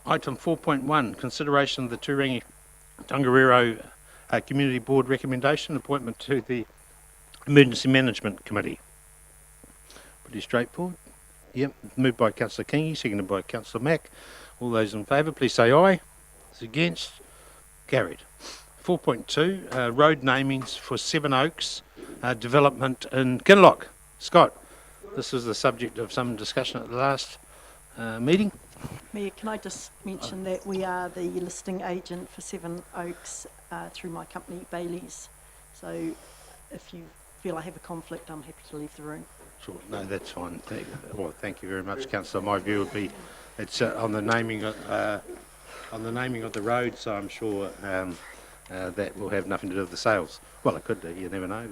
Item 4.1, consideration of the Turangi-Tongariro Community Board recommendation, appointment to the Emergency Management Committee. Pretty straightforward. Yep, moved by Councillor Kingi, seconded by Councillor Mack. All those in favour, please say aye. Those against? Carried. 4.2, road namings for Seven Oaks development in Kinloch. Scott, this was the subject of some discussion at the last meeting. Mayor, can I just mention that we are the listing agent for Seven Oaks through my company, Bailey's. So if you feel I have a conflict, I'm happy to leave the room. Sure, no, that's fine. Thank you very much, Councillor. My view would be it's on the naming of the road, so I'm sure that will have nothing to do with the sales. Well, it could do. You never know,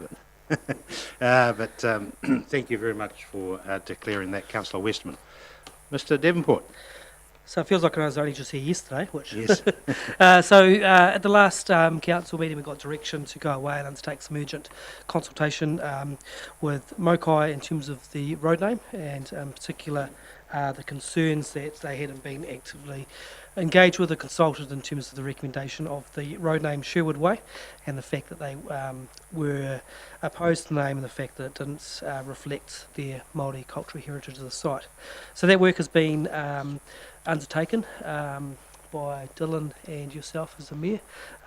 but thank you very much for declaring that, Councillor Westman. Mr. Devonport. So it feels like I was only just here yesterday, which... Yes. At the last council meeting, we got direction to go away and undertake some urgent consultation with Mokai in terms of the road name, and in particular the concerns that they hadn't been actively engaged with or consulted in terms of the recommendation of the road name Sherwood Way, and the fact that they were opposed to the name and the fact that it didn't reflect their Māori cultural heritage of the site. So that work has been undertaken by Dylan and yourself as the Mayor,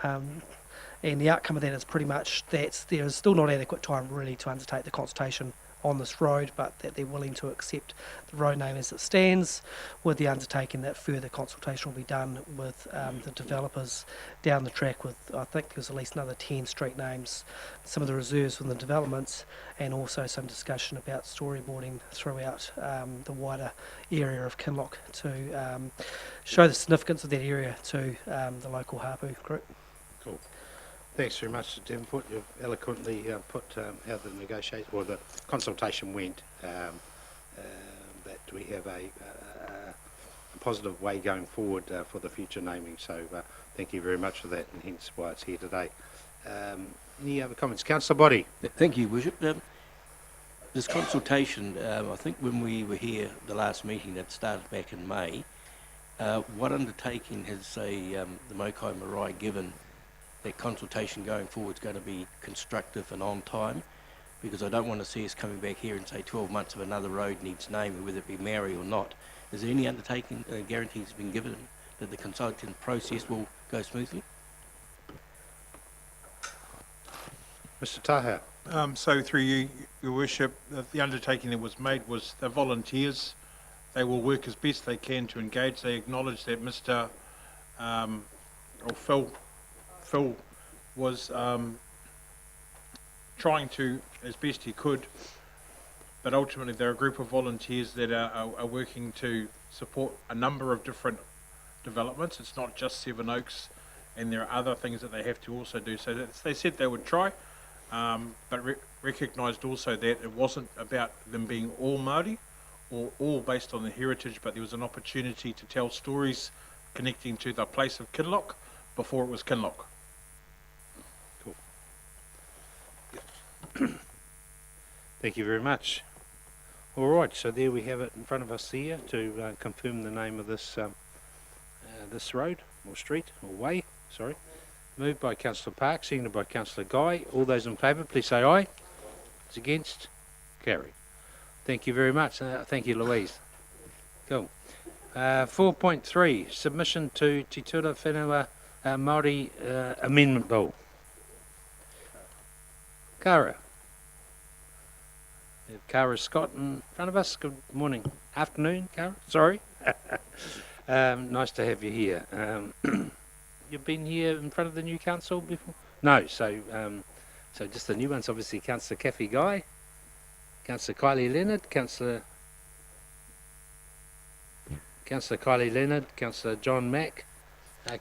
and the outcome of that is pretty much that there is still not adequate time really to undertake the consultation on this road, but that they're willing to accept the road name as it stands, with the undertaking that further consultation will be done with the developers down the track with, I think there's at least another 10 street names, some of the reserves from the developments, and also some discussion about storyboarding throughout the wider area of Kinloch to show the significance of that area to the local Hapu group. Cool. Thanks very much, Mr. Devonport. You've eloquently put how the negotiation or the consultation went. That we have a positive way going forward for the future naming. So thank you very much for that, and hence why it's here today. Any other comments, Councillor Body? Thank you, Bishop. This consultation, I think when we were here the last meeting that started back in May, what undertaking has the Mokai Marae given that consultation going forward is going to be constructive and on time? Because I don't want to see us coming back here and say 12 months of another road needs naming, whether it be Maori or not. Is there any undertaking guarantees been given that the consultation process will go smoothly? Mr. Taha. So through you, Your Worship, the undertaking that was made was the volunteers. They will work as best they can to engage. They acknowledge that Mr. Phil was trying to as best he could, but ultimately they're a group of volunteers that are working to support a number of different developments. It's not just Seven Oaks, and there are other things that they have to also do. So they said they would try, but recognised also that it wasn't about them being all Māori or all based on their heritage, but there was an opportunity to tell stories connecting to the place of Kinloch before it was Kinloch. Thank you very much. All right, so there we have it in front of us here to confirm the name of this this road or street or way. Sorry, moved by Councillor Park, seconded by Councillor Guy. All those in favour, please say aye. Those against, carry. Thank you very much. Thank you, Louise. Cool. 4.3 submission to Te Tura Whenua Māori Amendment Bill. Kara. We have Kara Scott in front of us. Good morning. Afternoon, Kara. Sorry. Nice to have you here. You've been here in front of the new council before? No, so just the new ones, obviously Councillor Kathy Guy, Councillor Kylie Leonard, Councillor Kylie Leonard, Councillor John Mack,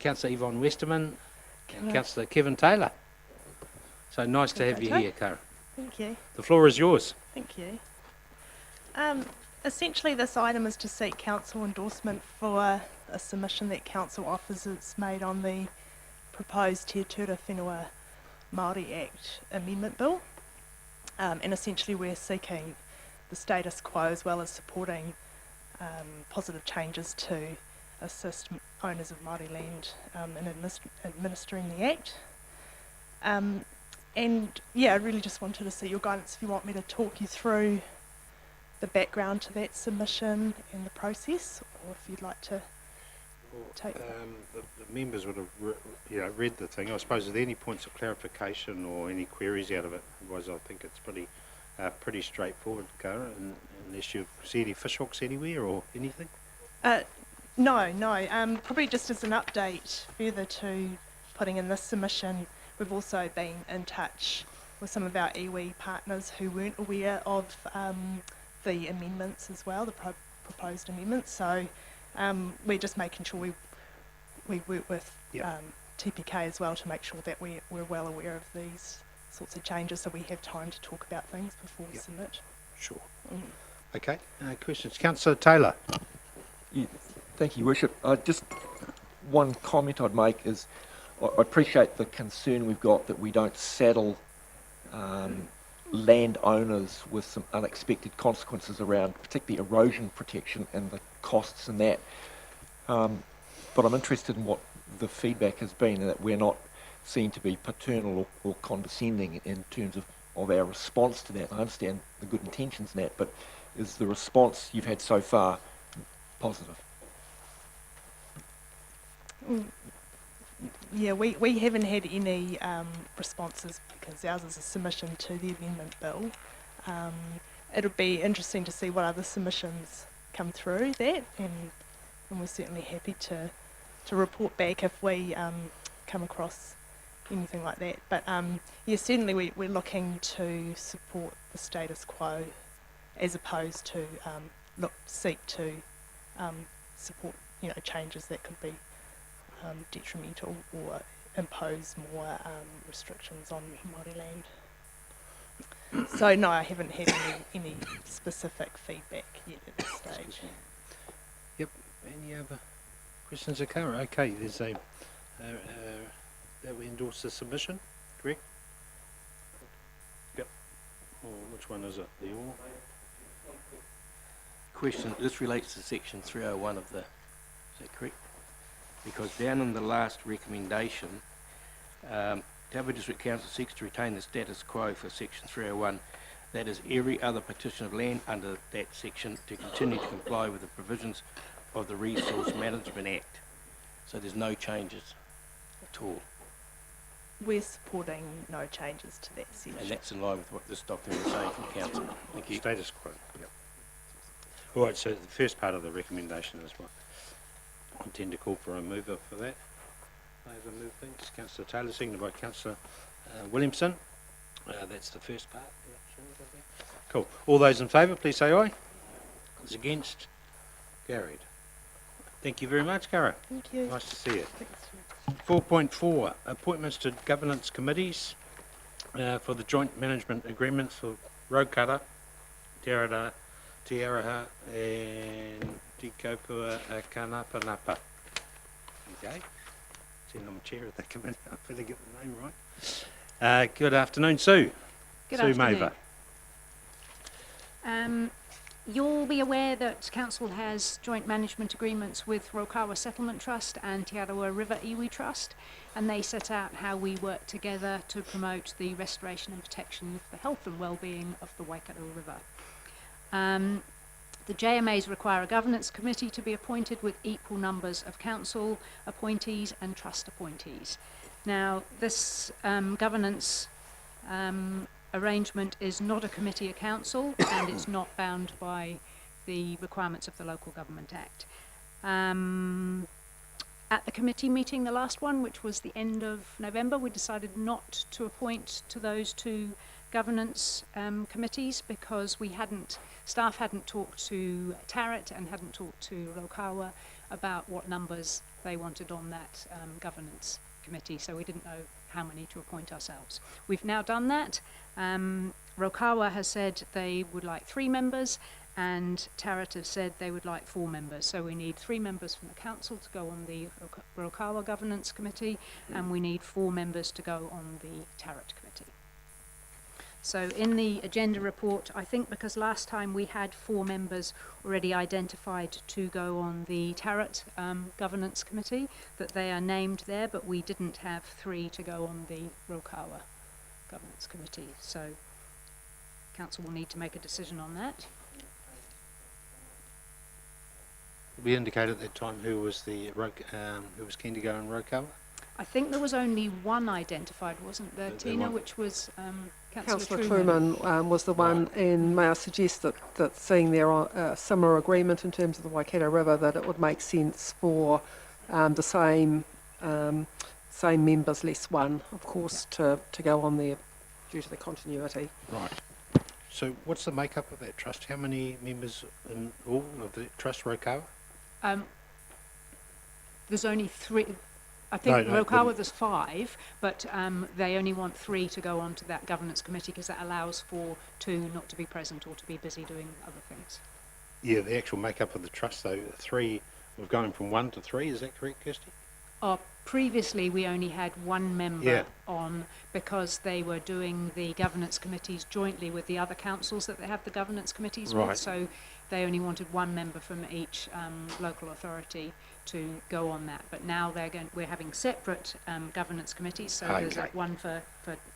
Councillor Yvonne Westerman, and Councillor Kevin Taylor. So nice to have you here, Kara. Thank you. The floor is yours. Thank you. Essentially, this item is to seek council endorsement for a submission that council officers made on the proposed Te Tura Whenua Māori Act Amendment Bill. And essentially we're seeking the status quo as well as supporting positive changes to assist owners of Māori land in administering the Act. And yeah, I really just wanted to see your guidance if you want me to talk you through the background to that submission and the process, or if you'd like to take... The members would have read the thing. I suppose, are there any points of clarification or any queries out of it? Otherwise, I think it's pretty straightforward, Cara, unless you see any fishhooks anywhere or anything. No. Probably just as an update further to putting in this submission, we've also been in touch with some of our iwi partners who weren't aware of the amendments as well, the proposed amendments. So we're just making sure we work with TPK as well to make sure that we're well aware of these sorts of changes, so we have time to talk about things before we submit. Sure. Okay. Questions? Councillor Taylor. Yeah, thank you, Worship. Just one comment I'd make is I appreciate the concern we've got that we don't saddle landowners with some unexpected consequences around particularly erosion protection and the costs in that. But I'm interested in what the feedback has been, and that we're not seen to be paternal or condescending in terms of our response to that. I understand the good intentions in that, but is the response you've had so far positive? Yeah, we haven't had any responses because ours is a submission to the amendment bill. It'll be interesting to see what other submissions come through that, and we're certainly happy to report back if we come across anything like that. But yeah, certainly we're looking to support the status quo as opposed to seek to support changes that could be detrimental or impose more restrictions on Māori land. So no, I haven't had any specific feedback yet at this stage. Yep. Any other questions, Akara? Okay, there's a that we endorse the submission, correct? Yep. Oh, which one is it? The all? Question, this relates to section 301 of the, is that correct? Because down in the last recommendation, Taupo District Council seeks to retain the status quo for section 301, that is every other petition of land under that section to continue to comply with the provisions of the Resource Management Act. So there's no changes at all. We're supporting no changes to that section. And that's in line with what this document is saying from Council. Thank you. Status quo. Yep. All right, so the first part of the recommendation is what I intend to call for a mover for that. Over move things. Councillor Taylor, seconded by Councillor Williamson. That's the first part. Cool. All those in favour, please say aye. Those against? Carried. Thank you very much, Cara. Thank you. Nice to see you. Thanks. 4.4, appointments to governance committees for the joint management agreements for Raukara, Tiaraha and Tikopua Kanapanapa. Okay. I'm chair of that committee. I better get the name right. Good afternoon, Sue. Good Sue afternoon. Maver. You'll be aware that Council has joint management agreements with Rokawa Settlement Trust and Te Arawa River Iwi Trust, and they set out how we work together to promote the restoration and protection of the health and well-being of the Waikato River. The JMAs require a governance committee to be appointed with equal numbers of council appointees and trust appointees. Now, this governance arrangement is not a committee of council and it's not bound by the requirements of the Local Government Act. At the committee meeting, the last one, which was the end of November, we decided not to appoint to those two governance committees because staff hadn't talked to Tarrant and hadn't talked to Rokawa about what numbers they wanted on that governance committee, so we didn't know how many to appoint ourselves. We've now done that. Rokawa has said they would like 3 members and Tarrant has said they would like 4 members. So we need 3 members from the council to go on the Rokawa Governance Committee and we need 4 members to go on the Tarrant Committee. So in the agenda report, I think because last time we had 4 members already identified to go on the Tarot Governance Committee, that they are named there, but we didn't have 3 to go on the Rokawa Governance Committee. So council will need to make a decision on that. We indicated at that time who was who was keen to go in Rokawa. I think there was only one identified, wasn't there, Tina, one. which was Councillor Councillor Truman. Truman was the one, and may I suggest that seeing their similar agreement in terms of the Waikato River, that it would make sense for the same members, less one, of course, to go on there due to the continuity. Right. So what's the makeup of that trust? How many members in all of the trust Rokawa? There's only 3. I think No, Rokawa there's 5, but they only want 3 to go on to that governance committee because that allows for 2 not to be present or to be busy doing other things. Yeah, the actual makeup of the trust though, 3, we're going from 1 to 3, is that correct, Kirsty? Previously, we only had 1 member Yeah. on because they were doing the governance committees jointly with the other councils that they have the governance committees Right. with. So they only wanted 1 member from each local authority to go on that. But now we're having separate governance committees. So there's Okay. one for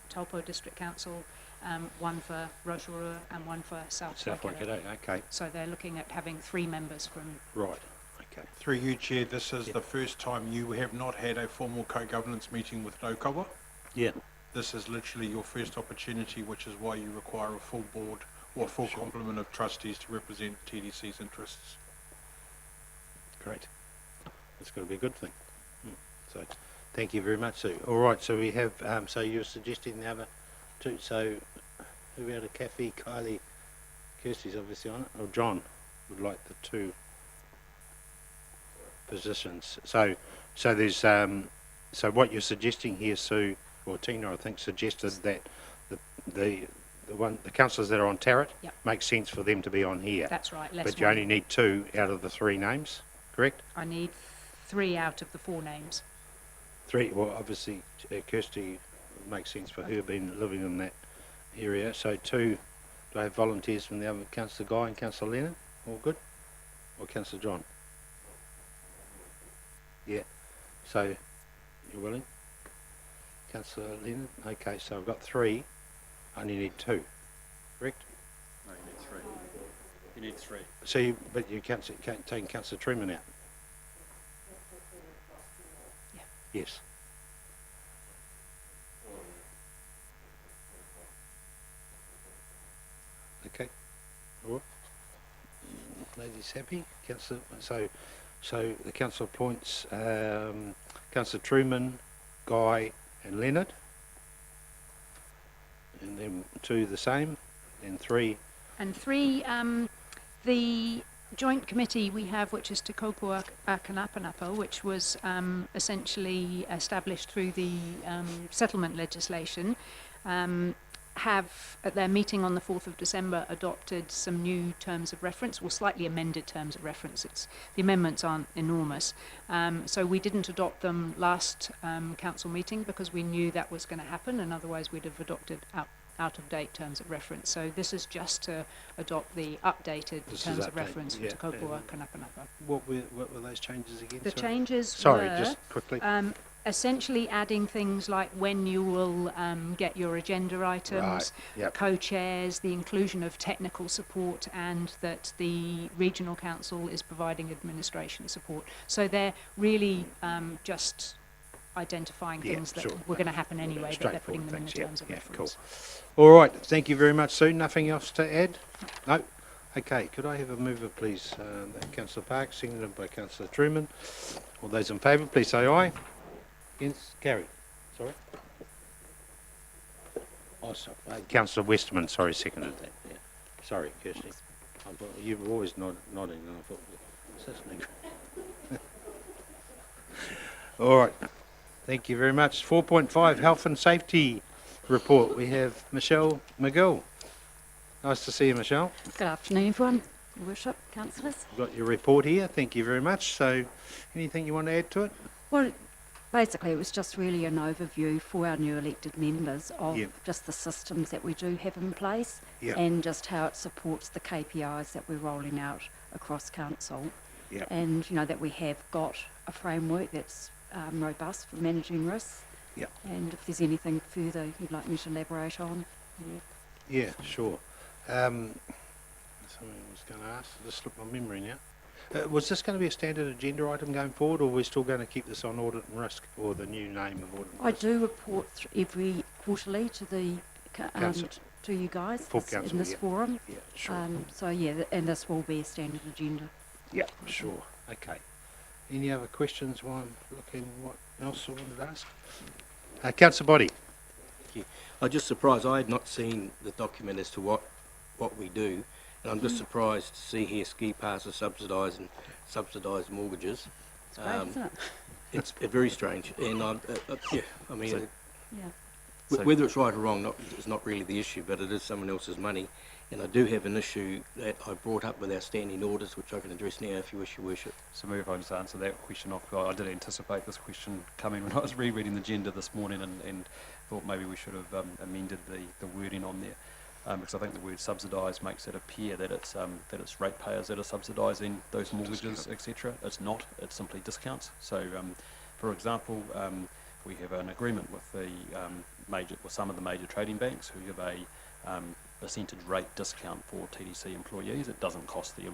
Taupo District Council, one for Rotorua, and one for South Waikato. Waikato, okay, So they're looking at having 3 members from. right, okay. Through you, Chair, this is the first time you have not had a formal co-governance meeting with Rokawa. Yeah, This is literally your first opportunity, which is why you require a full board or full complement of trustees to represent TDC's interests. great. That's got to be a good thing. So, thank you very much, Sue. All right, so we have, so you're suggesting the other 2, so who out of Kathy, Kylie, Kirsty's obviously on it, or John would like the 2 positions. So there's, so what you're suggesting here, Sue, or Tina, I think, suggested that the councillors that are on Tarot, Yep. makes sense for them to be on here. That's right. Less But you one. only need 2 out of the 3 names, correct? I need 3 out of the 4 names. 3, well, obviously, Kirsty makes sense for her being living in that area. So 2, do I have volunteers from the other, Councillor Guy and Councillor Leonard? All good? Or Councillor John? Yeah. So, you're willing? Councillor Leonard? Okay, so I've got 3. I only need 2, correct? No, you need 3. You need 3. So, but you can't take Councillor Truman out? Yeah. Yes. Okay. All right. Ladies happy? Councillor, so the council appoints Councillor Truman, Guy and Leonard. And then 2 the same, and 3. And 3, the joint committee we have, which is Te Kaupua-Kanapanapa, which was essentially established through the settlement legislation, have, at their meeting on the 4th of December, adopted some new terms of reference, or slightly amended terms of reference. The amendments aren't enormous. So we didn't adopt them last council meeting because we knew that was going to happen, and otherwise we'd have adopted out-of-date terms of reference. So this is just to adopt the updated terms of reference for Te Kaupua-Kanapanapa. What were those changes again? The changes Sorry, were just quickly. essentially adding things like when you will get your agenda items, Right, yep. co-chairs, the inclusion of technical support, and that the regional council is providing administration support. So they're really just identifying things that were going to happen anyway, but they're putting them in the terms of reference. Cool. All right, thank you very much, Sue. Nothing else to add? No? Okay, could I have a mover, please? Councillor Parks, seconded by Councillor Truman. All those in favour, please say aye. Against? Carried. Sorry? Oh, sorry. Councillor Westman, sorry, seconded that. Yeah. Sorry, Kirsty. You were always nodding, and I thought, what's this nigger? All right. Thank you very much. 4.5, Health and Safety Report. We have Michelle McGill. Nice to see you, Michelle. Good afternoon, everyone. Your Worship, councillors. You've got your report here. Thank you very much. So, anything you want to add to it? Well, Basically, it was just really an overview for our new elected members of Yep. just the systems that we do have in place Yep. and just how it supports the KPIs that we're rolling out across council. Yep. And, you know, that we have got a framework that's robust for managing risks. Yep. And if there's anything further you'd like me to elaborate on. Yeah, sure. Something I was going to ask, just slipped my memory now. Was this going to be a standard agenda item going forward, or are we still going to keep this on audit and risk, or the new name of audit and I risk? do report every quarterly to the Council. to you guys Full in council, this yeah. forum. Yeah, sure. So yeah, and this will be a standard agenda. Yeah, sure. Okay. Any other questions while I'm looking what else I wanted to ask? Councillor Body. Thank you. I'm just surprised. I had not seen the document as to what we do, and I'm just surprised to see here ski passes subsidised and subsidised mortgages. It's great, isn't it? It's very strange, and yeah, I mean, So- Yeah. whether it's right or wrong is not really the issue, but it is someone else's money. And I do have an issue that I brought up with our standing orders, which I can address now if you wish, Your Worship. So maybe if I just answer that question off, I did anticipate this question coming when I was rereading the agenda this morning and thought maybe we should have amended the wording on there. Because I think the word subsidise makes it appear that it's ratepayers that are subsidising those mortgages, etc. It's not. It's simply discounts. So, for example, we have an agreement with some of the major trading banks who have a percentage rate discount for TDC employees. It doesn't cost the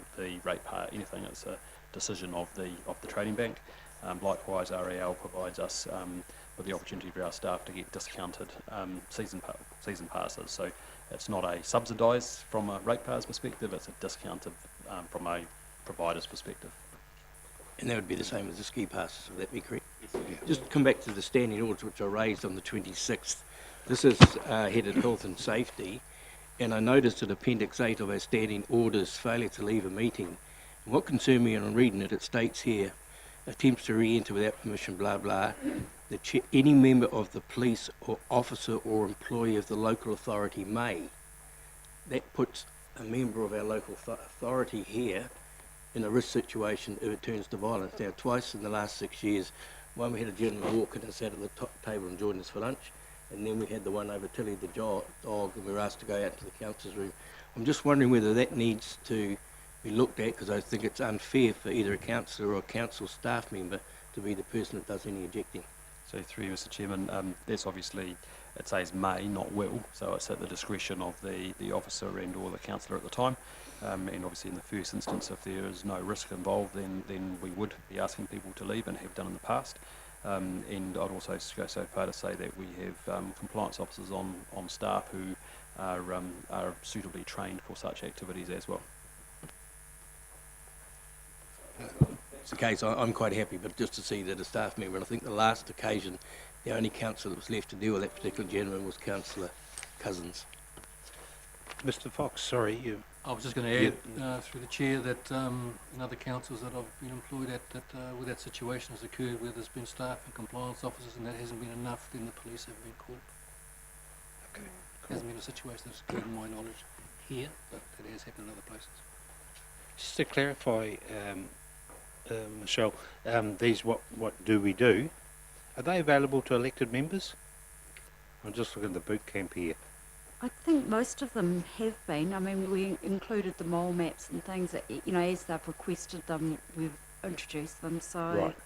ratepayer anything. It's a decision of the trading bank. Likewise, RAL provides us with the opportunity for our staff to get discounted season passes. So it's not a subsidised from a ratepayer's perspective. It's a discounted from a provider's perspective. And that would be the same as the ski passes, would that be correct? Just come back to the standing orders which I raised on the 26th. This is headed Health and Safety, and I noticed that Appendix 8 of our standing orders, failure to leave a meeting. And what concerned me, and I'm reading it, it states here, attempts to re-enter without permission, blah, blah. Any member of the police or officer or employee of the local authority may. That puts a member of our local authority here in a risk situation if it turns to violence. Now, twice in the last 6 years, one we had a gentleman walk in and sat at the top table and joined us for lunch, and then we had the one over Tilly the dog, and we were asked to go out to the councillor's room. I'm just wondering whether that needs to be looked at, because I think it's unfair for either a councillor or a council staff member to be the person that does any ejecting. So through you, Mr. Chairman, that's obviously, it says may, not will, so it's at the discretion of the officer and or the councillor at the time. And obviously in the first instance, if there is no risk involved, then we would be asking people to leave and have done in the past. And I'd also go so far to say that we have compliance officers on staff who are suitably trained for such activities as well. It's the case, I'm quite happy, but just to see that a staff member, and I think the last occasion, the only councillor that was left to deal with that particular gentleman was Councillor Cousins. Mr. Fox, sorry, you. I was just going to add, through the chair, that in other councils that I've been employed at, that where that situation has occurred, where there's been staff and compliance officers, and that hasn't been enough, then the police have been called. Okay. Hasn't been a situation that's occurred in my knowledge here, but it has happened in other places. Just to clarify, Michelle, these what do we do? Are they available to elected members? I'm just looking at the boot camp here. I think most of them have been. I mean, we included the mole maps and things that, you know, as they've requested them, we've introduced them. So, Right.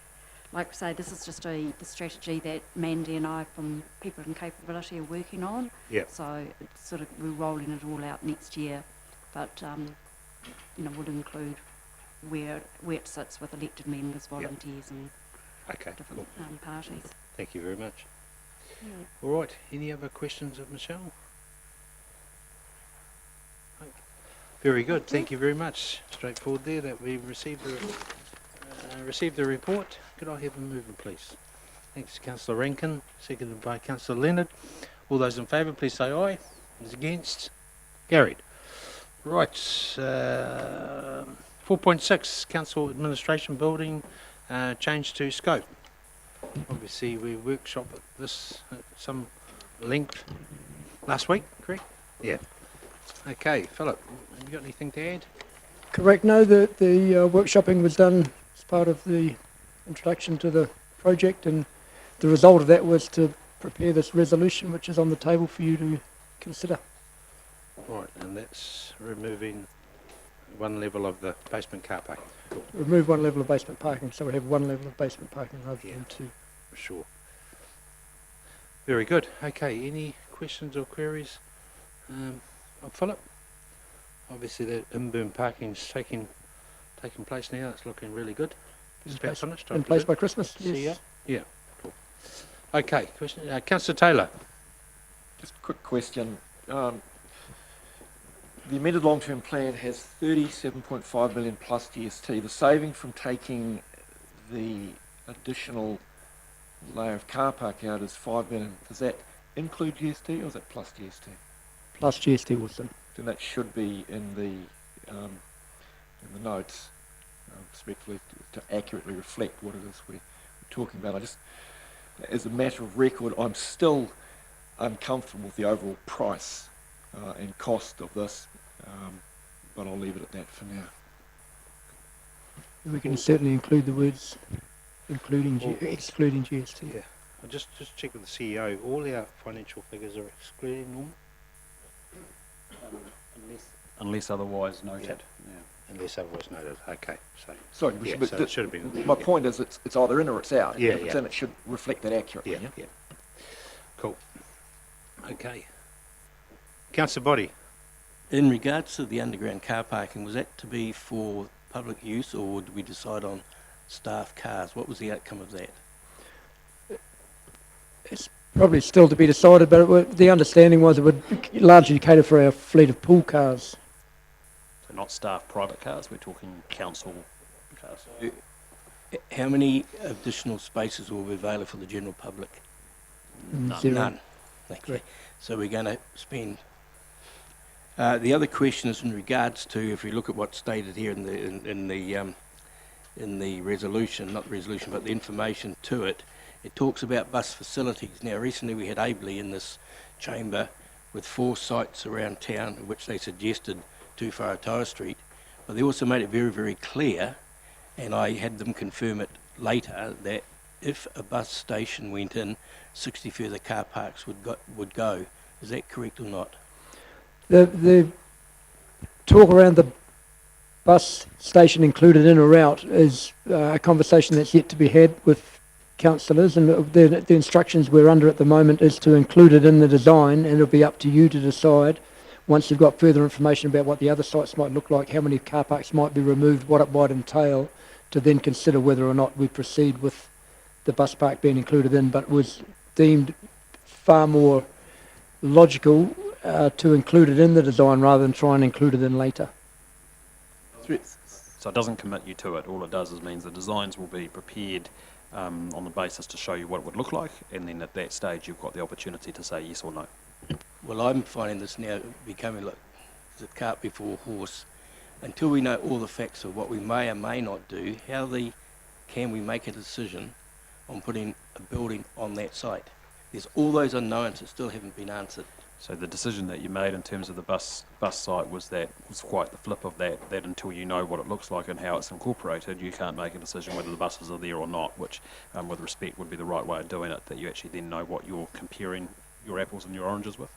like I say, this is just the strategy that Mandy and I from People and Capability are working on. Yep. So it's sort of, we're rolling it all out next year, but you know, we'll include where it sits with elected members, volunteers, and Okay, different cool. parties. Thank you very much. All right, any other questions of Michelle? Very good, thank you very much. Straightforward there that we received the report. Could I have a mover, please? Thanks, Councillor Rankin, seconded by Councillor Leonard. All those in favour, please say aye. Those against? Carried. Right, 4.6, Council Administration Building, change to scope. Obviously, we workshopped this at some length last week, correct? Yeah. Okay, Philip, have you got anything to add? Correct. No, the workshopping was done as part of the introduction to the project, and the result of that was to prepare this resolution, which is on the table for you to consider. Right, and that's removing one level of the basement car park. Remove one level of basement parking, so we have one level of basement parking rather Yeah. than two. Sure. Very good. Okay, any questions or queries of Philip? Obviously that in-boom parking's taking place now. It's looking really good. Just about finished. In place by Christmas, See ya. yes. Yeah. Cool. Okay, question. Councillor Taylor. Just a quick question. The amended long-term plan has 37.5 million plus GST. The saving from taking the additional layer of car park out is 5 million. Does that include GST or is that plus GST? Plus GST was done. Then that should be in the notes, respectfully, to accurately reflect what it is we're talking about. I just, as a matter of record, I'm still uncomfortable with the overall price and cost of this, but I'll leave it at that for now. We can certainly include the words excluding GST. Yeah. I'll just check with the CEO. All our financial figures are excluding normal? Unless otherwise noted. Yeah. Unless otherwise noted. Okay. So Sorry, yeah, but so it should have been. my point is it's either in or it's out. Yeah, If it's yeah. in, it should reflect that accurately. Yeah, yeah. Cool. Okay. Councillor Body. In regards to the underground car parking, was that to be for public use or did we decide on staff cars? What was the outcome of that? It's probably still to be decided, but the understanding was it would largely cater for our fleet of pool cars. So not staff private cars, we're talking council cars. How many additional spaces will be available for the general public? Zero. None. Thank you. So we're going to spend. The other question is in regards to, if we look at what's stated here in the resolution, not the resolution, but the information to it, it talks about bus facilities. Now, recently we had Abley in this chamber with 4 sites around town, which they suggested to Whakaaro Street, but they also made it very, very clear, and I had them confirm it later, that if a bus station went in, 60 further car parks would go. Is that correct or not? The talk around the bus station included in or out is a conversation that's yet to be had with councillors, and the instructions we're under at the moment is to include it in the design, and it'll be up to you to decide once you've got further information about what the other sites might look like, how many car parks might be removed, what it might entail, to then consider whether or not we proceed with the bus park being included in, but was deemed far more logical to include it in the design rather than try and include it in later. So it doesn't commit you to it. All it does is means the designs will be prepared on the basis to show you what it would look like, and then at that stage you've got the opportunity to say yes or no. Well, I'm finding this now becoming like the cart before a horse. Until we know all the facts of what we may or may not do, can we make a decision on putting a building on that site? There's all those unknowns that still haven't been answered. So the decision that you made in terms of the bus site was quite the flip of that until you know what it looks like and how it's incorporated, you can't make a decision whether the buses are there or not, which with respect would be the right way of doing it, that you actually then know what you're comparing your apples and your oranges with.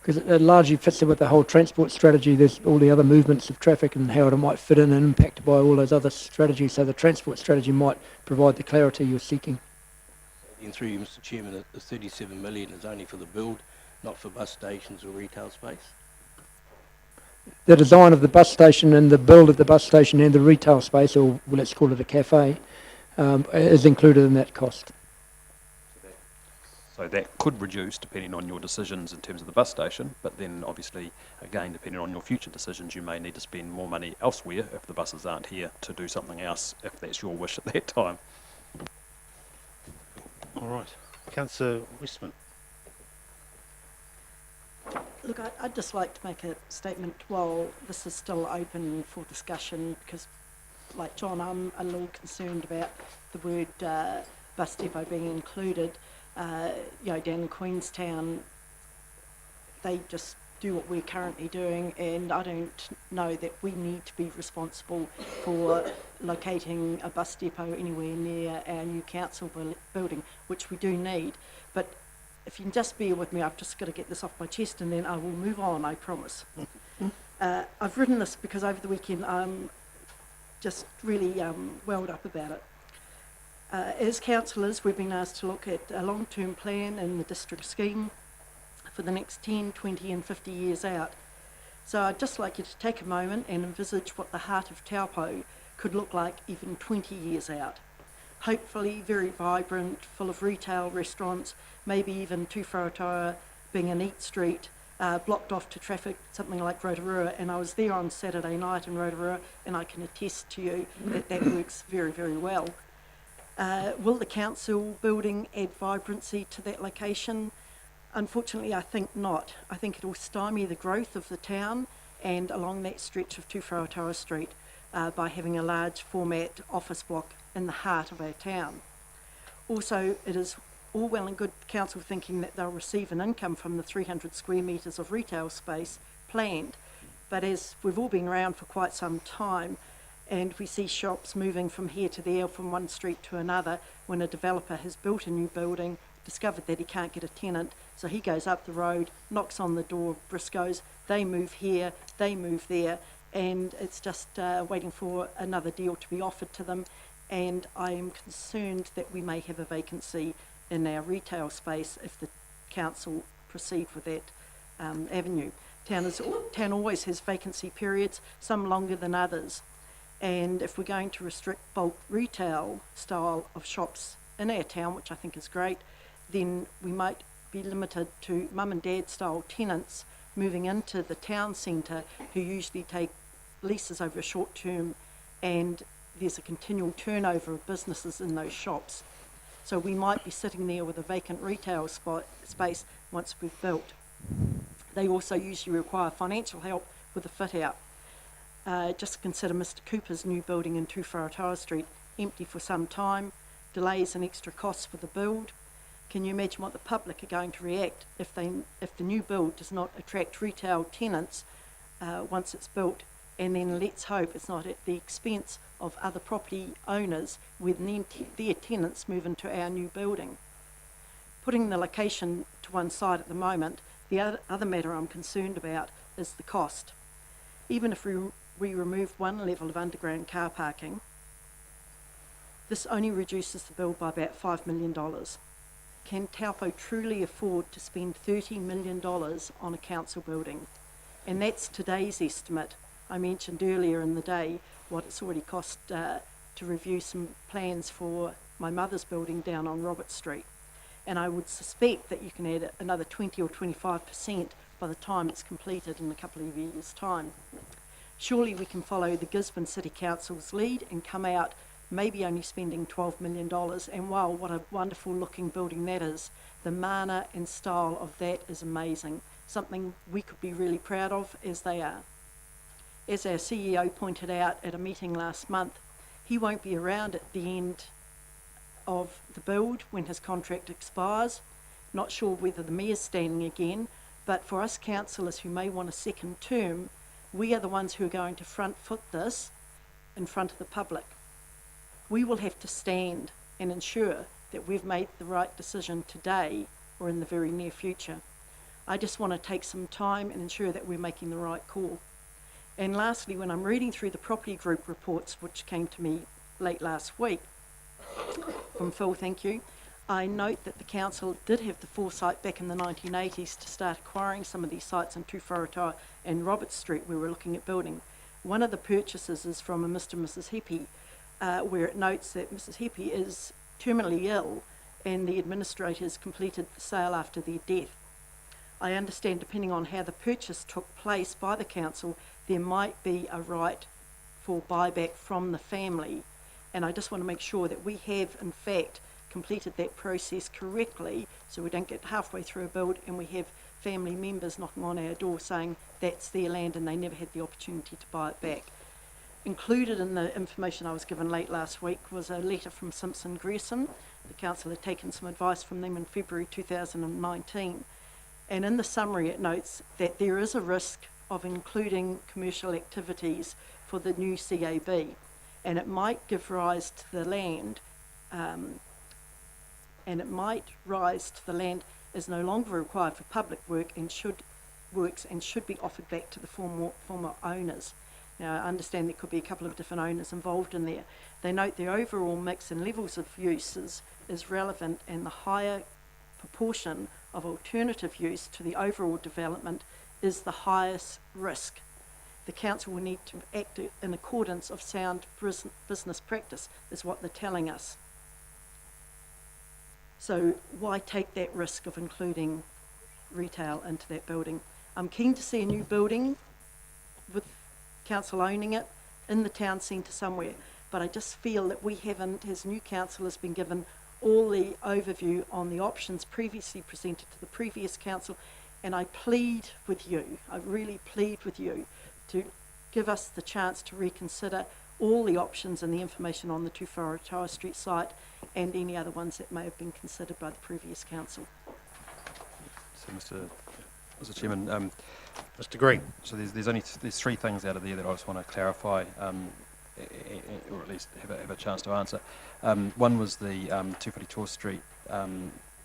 Because it largely fits in with the whole transport strategy. There's all the other movements of traffic and how it might fit in and impacted by all those other strategies, so the transport strategy might provide the clarity you're seeking. And through you, Mr. Chairman, the 37 million is only for the build, not for bus stations or retail space? The design of the bus station and the build of the bus station and the retail space, or let's call it a cafe, is included in that cost. So that could reduce depending on your decisions in terms of the bus station, but then obviously, again, depending on your future decisions, you may need to spend more money elsewhere if the buses aren't here to do something else, if that's your wish at that time. All right. Councillor Westman. Look, I'd just like to make a statement while this is still open for discussion, because, like John, I'm a little concerned about the word bus depot being included. Down in Queenstown, they just do what we're currently doing, and I don't know that we need to be responsible for locating a bus depot anywhere near our new council building, which we do need. But if you can just bear with me, I've just got to get this off my chest and then I will move on, I promise. I've written this because over the weekend I'm just really welled up about it. As councillors, we've been asked to look at a long-term plan in the district scheme for the next 10, 20 and 50 years out. So I'd just like you to take a moment and envisage what the heart of Taupo could look like even 20 years out. Hopefully very vibrant, full of retail, restaurants, maybe even Turangi-Tongariro being an eat street, blocked off to traffic, something like Rotorua. And I was there on Saturday night in Rotorua and I can attest to you that that works very, very well. Will the council building add vibrancy to that location? Unfortunately, I think not. I think it will stymie the growth of the town and along that stretch of Turangi-Tongariro Street by having a large format office block in the heart of our town. Also, it is all well and good council thinking that they'll receive an income from the 300 square metres of retail space planned, but as we've all been around for quite some time and we see shops moving from here to there, from one street to another, when a developer has built a new building, discovered that he can't get a tenant, so he goes up the road, knocks on the door of Briscoe's, they move here, they move there, and it's just waiting for another deal to be offered to them. And I am concerned that we may have a vacancy in our retail space if the council proceed with that avenue. Town always has vacancy periods, some longer than others. And if we're going to restrict bulk retail style of shops in our town, which I think is great, then we might be limited to mum and dad style tenants moving into the town centre who usually take leases over a short term, and there's a continual turnover of businesses in those shops. So we might be sitting there with a vacant retail space once we've built. They also usually require financial help with the fit out. Just consider Mr. Cooper's new building in Turangi-Tongariro Street, empty for some time, delays and extra costs for the build. Can you imagine what the public are going to react if the new build does not attract retail tenants once it's built, and then let's hope it's not at the expense of other property owners when their tenants move into our new building. Putting the location to one side at the moment, the other matter I'm concerned about is the cost. Even if we remove one level of underground car parking, this only reduces the bill by about $5 million. Can Taupo truly afford to spend $30 million on a council building? And that's today's estimate. I mentioned earlier in the day what it's already cost to review some plans for my mother's building down on Robert Street. And I would suspect that you can add another 20 or 25% by the time it's completed in a couple of years' time. Surely we can follow the Gisborne City Council's lead and come out maybe only spending $12 million. And wow, what a wonderful looking building that is. The mana and style of that is amazing. Something we could be really proud of, as they are. As our CEO pointed out at a meeting last month, he won't be around at the end of the build when his contract expires. Not sure whether the mayor's standing again, but for us councillors who may want a second term, we are the ones who are going to front foot this in front of the public. We will have to stand and ensure that we've made the right decision today or in the very near future. I just want to take some time and ensure that we're making the right call. And lastly, when I'm reading through the property group reports, which came to me late last week from Phil, thank you, I note that the council did have the foresight back in the 1980s to start acquiring some of these sites in Turangi-Tongariro and Robert Street where we're looking at building. One of the purchases is from a Mr. and Mrs. Heppy, where it notes that Mrs. Heppy is terminally ill and the administrators completed the sale after their death. I understand, depending on how the purchase took place by the council, there might be a right for buyback from the family, and I just want to make sure that we have in fact completed that process correctly so we don't get halfway through a build and we have family members knocking on our door saying that's their land and they never had the opportunity to buy it back. Included in the information I was given late last week was a letter from Simpson Grierson. The council had taken some advice from them in February 2019, and in the summary it notes that there is a risk of including commercial activities for the new CAB. and it might give rise to the land, is no longer required for public works and should be offered back to the former owners. Now, I understand there could be a couple of different owners involved in there. They note the overall mix and levels of uses is relevant, and the higher proportion of alternative use to the overall development is the highest risk. The council will need to act in accordance of sound business practice, is what they're telling us. So why take that risk of including retail into that building? I'm keen to see a new building with council owning it in the town centre somewhere, but I just feel that we haven't, as new councillors, been given all the overview on the options previously presented to the previous council, and I plead with you, I really plead with you to give us the chance to reconsider all the options and the information on the Tuwharetoa Street site and any other ones that may have been considered by the previous council. So, Mr. Chairman, Mr. Green. so there's three things out of there that I just want to clarify, or at least have a chance to answer. One was the Taupo Street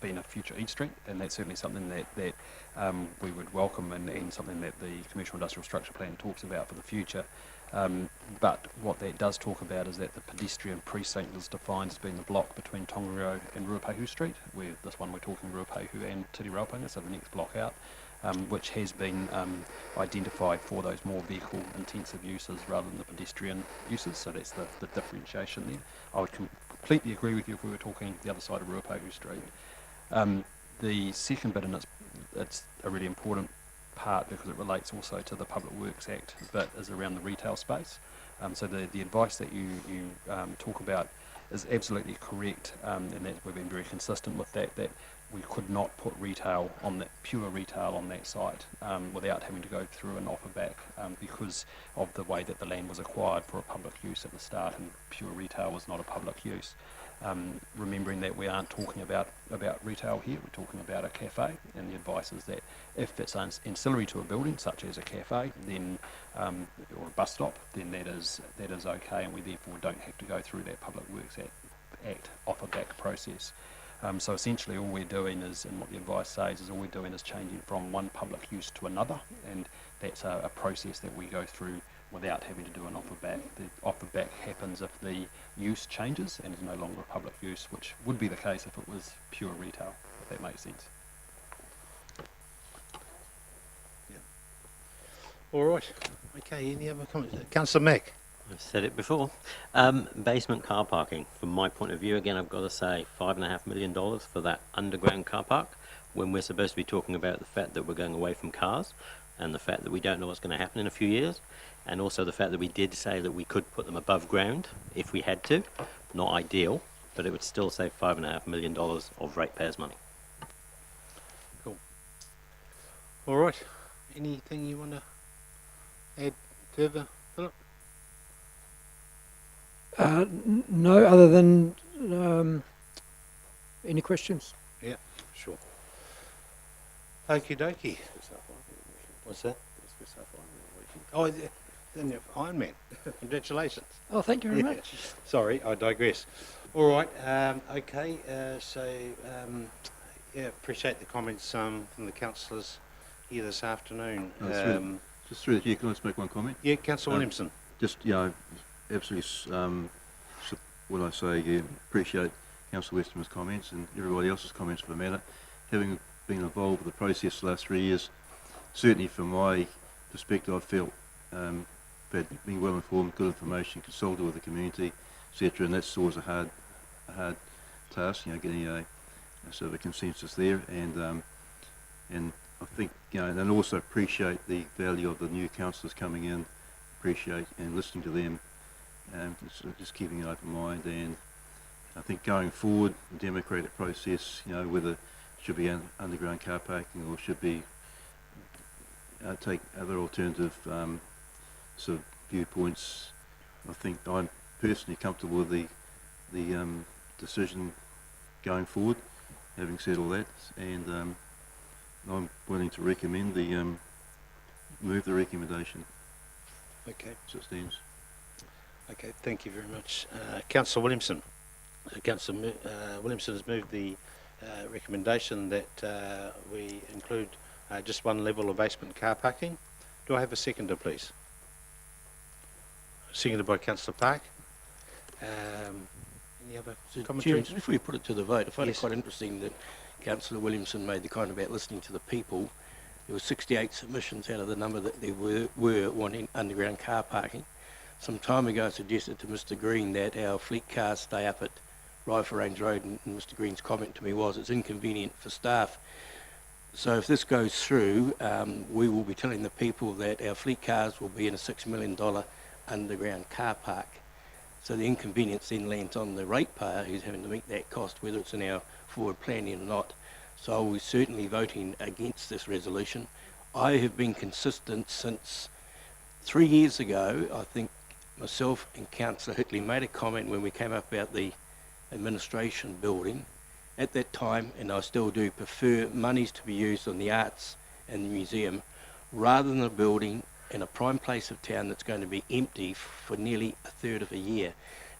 being a future East Street, and that's certainly something that we would welcome, and something that the Commercial Industrial Structure Plan talks about for the future. But what that does talk about is that the pedestrian precinct is defined as being the block between Tongariro and Ruapehu Street, where this one we're talking Ruapehu and Tiri Raupunga, so the next block out, which has been identified for those more vehicle intensive uses rather than the pedestrian uses, so that's the differentiation there. I would completely agree with you if we were talking the other side of Ruapehu Street. The second bit, and it's a really important part because it relates also to the Public Works Act, but is around the retail space. So the advice that you talk about is absolutely correct, and that we've been very consistent with that we could not put pure retail on that site without having to go through an offer back because of the way that the land was acquired for a public use at the start, and pure retail was not a public use. Remembering that we aren't talking about retail here, we're talking about a cafe, and the advice is that if it's ancillary to a building, such as a cafe, then or a bus stop, then that is okay, and we therefore don't have to go through that Public Works Act offer back process. So essentially all we're doing is, and what the advice says is, all we're doing is changing from one public use to another, and that's a process that we go through without having to do an offer back. The offer back happens if the use changes and is no longer a public use, which would be the case if it was pure retail, if that makes sense. Yeah. All right. Okay, any other comments? Councillor Mack. I've said it before. Basement car parking. From my point of view, again, I've got to say $5.5 million for that underground car park, when we're supposed to be talking about the fact that we're going away from cars, and the fact that we don't know what's going to happen in a few years, and also the fact that we did say that we could put them above ground if we had to. Not ideal, but it would still save $5.5 million of ratepayers' money. Cool. All right. Anything you want to add further, Philip? No, other than any questions? Yeah, sure. Okie dokie. What's that? Oh, then Iron Man. Congratulations. Oh, thank you very much. Sorry, I digress. All right. Okay. Yeah, appreciate the comments from the councillors here this afternoon. Just through the chair, can I just make one comment? Yeah, Councillor Williamson. Just, absolutely, what I say again, appreciate Councillor Westerman's comments and everybody else's comments for the matter. Having been involved with the process the last 3 years, certainly from my perspective, I felt that being well informed, good information, consulted with the community, etc., and that's always a hard task, getting a sort of a consensus there, and I think, and also appreciate the value of the new councillors coming in, appreciate and listening to them, and just keeping an open mind. And I think going forward, the democratic process, whether it should be underground car parking or should be take other alternative sort of viewpoints, I think I'm personally comfortable with the decision going forward. Having said all that, and I'm willing to recommend move the recommendation. Okay. So it stands. Okay, thank you very much. Councillor Williamson. Councillor Williamson has moved the recommendation that we include just one level of basement car parking. Do I have a seconder, please? Seconded by Councillor Park. Any other So, commentary? Chair, if we put it to the vote, I find Yes. it quite interesting that Councillor Williamson made the comment about listening to the people. There were 68 submissions out of the number that there were wanting underground car parking. Some time ago I suggested to Mr Green that our fleet cars stay up at Rifle Range Road, and Mr Green's comment to me was it's inconvenient for staff. So if this goes through, we will be telling the people that our fleet cars will be in a $6 million underground car park. So the inconvenience then lands on the ratepayer who's having to meet that cost, whether it's in our forward planning or not. So I will be certainly voting against this resolution. I have been consistent since 3 years ago. I think myself and Councillor Hitley made a comment when we came up about the administration building. At that time, and I still do, prefer monies to be used on the arts and the museum rather than a building in a prime place of town that's going to be empty for nearly a third of a year.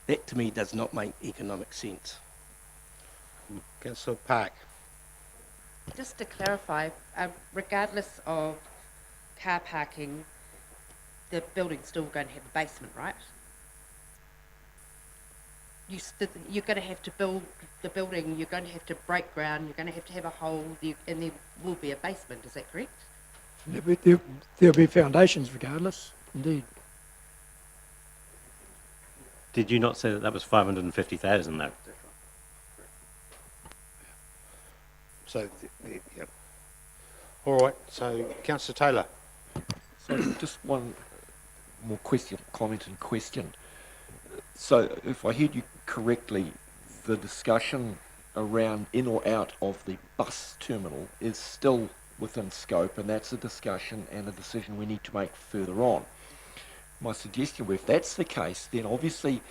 That to me does not make economic sense. Councillor Park. Just to clarify, regardless of car parking, the building's still going to have a basement, right? You're going to have to build the building, you're going to have to break ground, you're going to have a hole, and there will be a basement, is that correct? There'll be foundations regardless, indeed. Did you not say that that was 550,000 though? So, yeah. All right, so Councillor Taylor. So just one more comment and question. So if I heard you correctly, the discussion around in or out of the bus terminal is still within scope, and that's a discussion and a decision we need to make further on. My suggestion, if that's the case, then obviously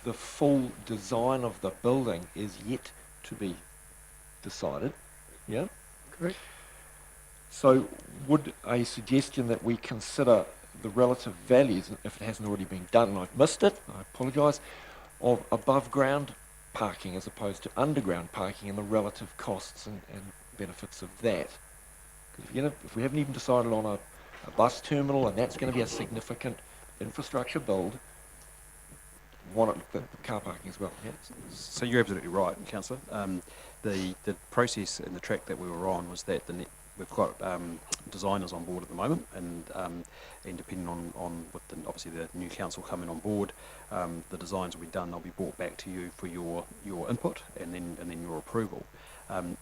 the full design of the building is yet to be decided. Yeah? Correct. So would a suggestion that we consider the relative values, if it hasn't already been done and I've missed it, I apologise, of above ground parking as opposed to underground parking and the relative costs and benefits of that? Because if we haven't even decided on a bus terminal, and that's going to be a significant infrastructure build, why not the car parking as well? Yeah? So you're absolutely right, Councillor. The process and the track that we were on was that we've got designers on board at the moment, and depending on with obviously the new council coming on board, the designs will be done. They'll be brought back to you for your input and then your approval.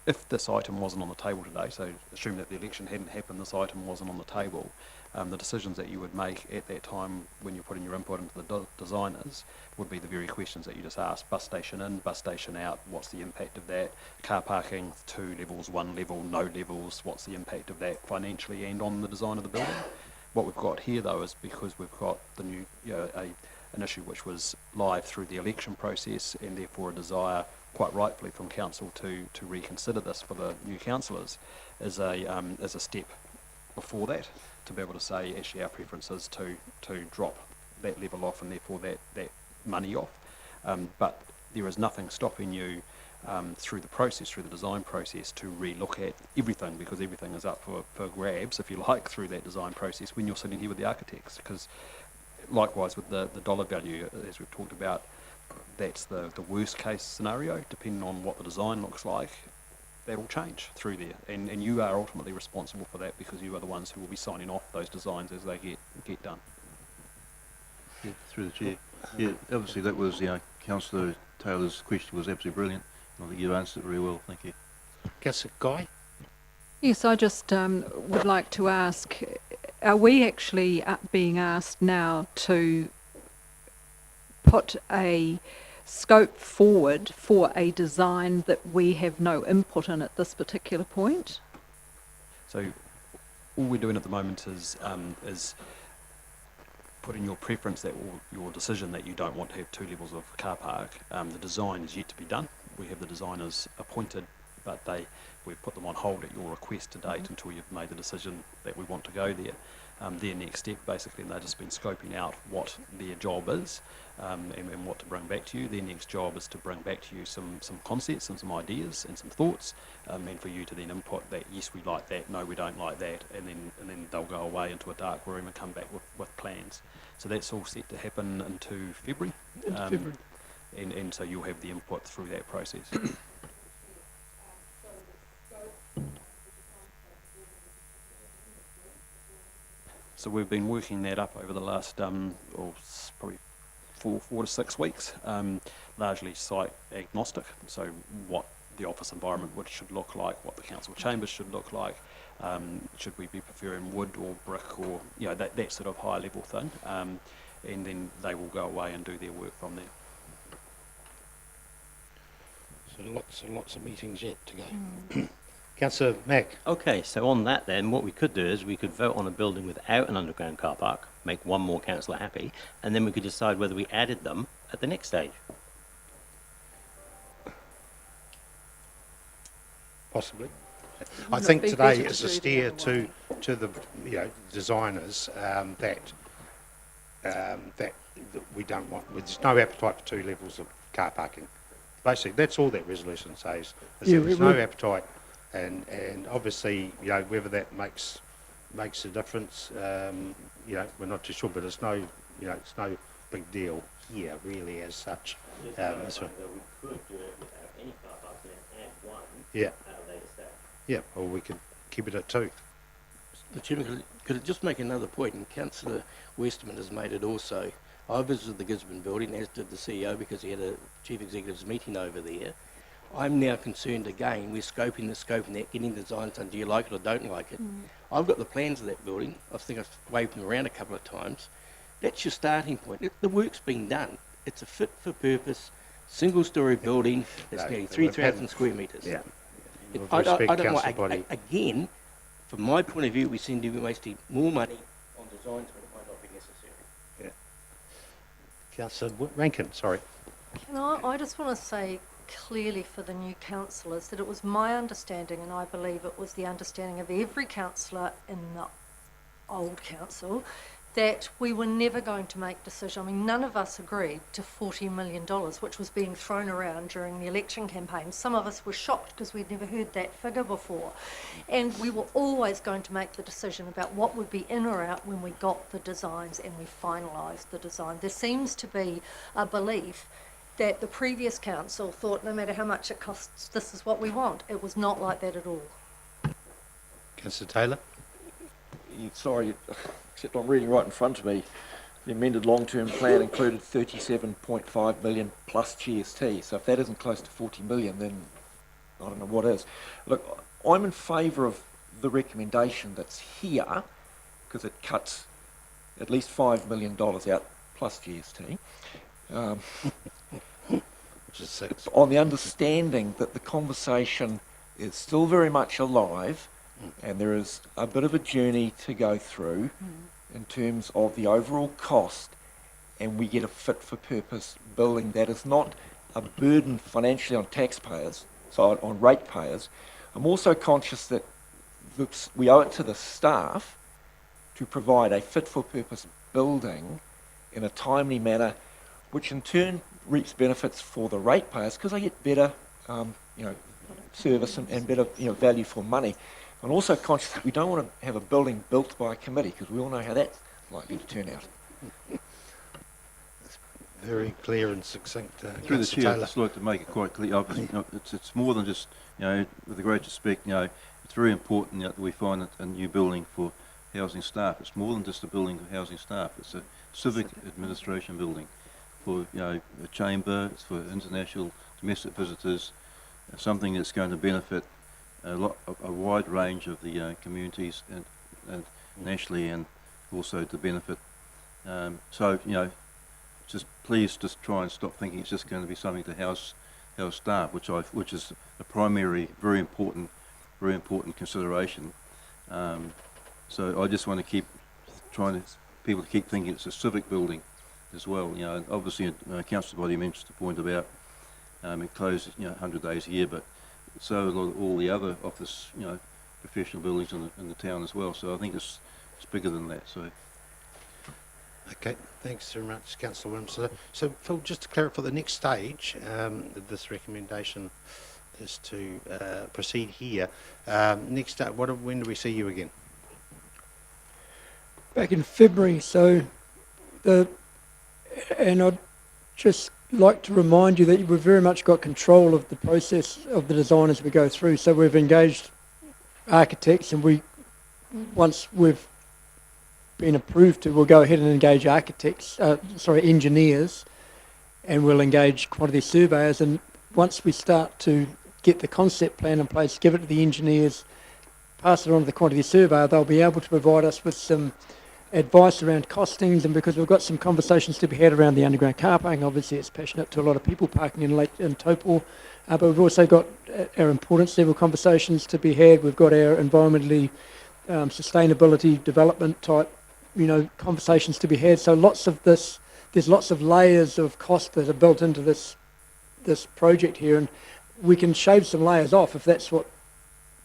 If this item wasn't on the table today, so assume that the election hadn't happened, this item wasn't on the table, the decisions that you would make at that time when you're putting your input into the designers would be the very questions that you just asked. Bus station in, bus station out, what's the impact of that? Car parking, 2 levels, 1 level, no levels, what's the impact of that financially and on the design of the building? What we've got here though is because we've got the new, an issue which was live through the election process, and therefore a desire quite rightfully from council to reconsider this for the new councillors as a step before that, to be able to say actually our preference is to drop that level off and therefore that money off. But there is nothing stopping you through the design process to re-look at everything, because everything is up for grabs, if you like, through that design process when you're sitting here with the architects. Because likewise with the dollar value, as we've talked about, that's the worst case scenario. Depending on what the design looks like, that'll change through there, and you are ultimately responsible for that, because you are the ones who will be signing off those designs as they get done. Yeah, through the chair. Yeah, obviously that was, Councillor Taylor's question was absolutely brilliant. I think you answered it very well. Thank you. Councillor Guy. Yes, I just would like to ask, are we actually being asked now to put a scope forward for a design that we have no input in at this particular point? So all we're doing at the moment is putting your preference, that your decision that you don't want to have 2 levels of car park. The design is yet to be done. We have the designers appointed, but we've put them on hold at your request to date until you've made the decision that we want to go there. their next step, basically, and they've just been scoping out what their job is and what to bring back to you. Their next job is to bring back to you some concepts and some ideas and some thoughts, and for you to then input that, yes, we like that, no, we don't like that, and then they'll go away into a dark room and come back with plans. So that's all set to happen into February. And so you'll have the input through that process. So we've been working that up over the last probably four to 6 weeks, largely site agnostic. So what the office environment should look like, what the council chambers should look like, should we be preferring wood or brick, or that sort of high level thing, and then they will go away and do their work from there. So lots of meetings yet to go. Councillor Mack. Okay, so on that then, what we could do is we could vote on a building without an underground car park, make one more councillor happy, and then we could decide whether we added them at the next stage. Possibly. I think today is a steer to the designers that we don't want. There's no appetite for 2 levels of car parking. Basically, that's all that resolution says. Is that there's no appetite, and obviously, whether that makes a difference, we're not too sure. But it's no big deal here, really, as such. We could do it without any car parks and add one. Yeah. Yeah, or we could keep it at 2. The Chairman, could I just make another point? And Councillor Westerman has made it also. I visited the Gisborne building, as did the CEO, because he had a chief executives meeting over there. I'm now concerned again, we're scoping that, getting designs done. Do you like it or don't like it? I've got the plans of that building. I think I've waved them around a couple of times. That's your starting point. The work's been done. It's a fit for purpose, single-storey building. It's nearly 3,000 square metres. Yeah. I don't know. Again, from my point of view, we seem to be wasting more money on designs when it might not be necessary. Yeah. Councillor Rankin, sorry. I just want to say clearly for the new councillors that it was my understanding, and I believe it was the understanding of every councillor in the old council, that we were never going to make decisions. I mean, none of us agreed to $40 million, which was being thrown around during the election campaign. Some of us were shocked because we'd never heard that figure before. And we were always going to make the decision about what would be in or out when we got the designs and we finalised the design. There seems to be a belief that the previous council thought no matter how much it costs, this is what we want. It was not like that at all. Councillor Taylor? Sorry, except I'm reading right in front of me. The amended long-term plan included 37.5 million plus GST. So if that isn't close to 40 million, then I don't know what is. Look, I'm in favour of the recommendation that's here because it cuts at least $5 million out plus GST. Which is 6. On the understanding that the conversation is still very much alive, and there is a bit of a journey to go through in terms of the overall cost, and we get a fit-for-purpose building that is not a burden financially on taxpayers, so on ratepayers. I'm also conscious that we owe it to the staff to provide a fit-for-purpose building in a timely manner, which in turn reaps benefits for the ratepayers because they get better service and better value for money. I'm also conscious that we don't want to have a building built by a committee because we all know how that's likely to turn out. Very clear and succinct. Through the Chair, I'd just like to make it quite clear. Obviously, it's more than just, with the great respect, it's very important that we find a new building for housing staff. It's more than just a building for housing staff. It's a civic administration building for, a chamber. It's for international domestic visitors. Something that's going to benefit a wide range of the communities and nationally, and also to benefit. Please just try and stop thinking it's just going to be something to house staff, which is a primary, very important consideration. So I just want to keep people to keep thinking it's a civic building as well. Obviously, council body mentioned the point about it closes 100 days a year, but so all the other office professional buildings in the town as well. So I think it's it's bigger than that, so. Okay, thanks very much, Councillor Williams. So Phil, just to clarify, the next stage of this recommendation is to proceed here. Next up, when do we see you again? Back in February, so and I'd just like to remind you that we've very much got control of the process of the design as we go through. So we've engaged architects, and once we've been approved to, we'll go ahead and engage engineers, and we'll engage quantity surveyors. And once we start to get the concept plan in place, give it to the engineers, pass it on to the quantity surveyor, they'll be able to provide us with some advice around costings, and because we've got some conversations to be had around the underground car parking. Obviously it's passionate to a lot of people parking in Taupo, but we've also got our importance level conversations to be had. We've got our environmentally sustainability development type conversations to be had. So there's lots of layers of cost that are built into this project here, and we can shave some layers off if that's what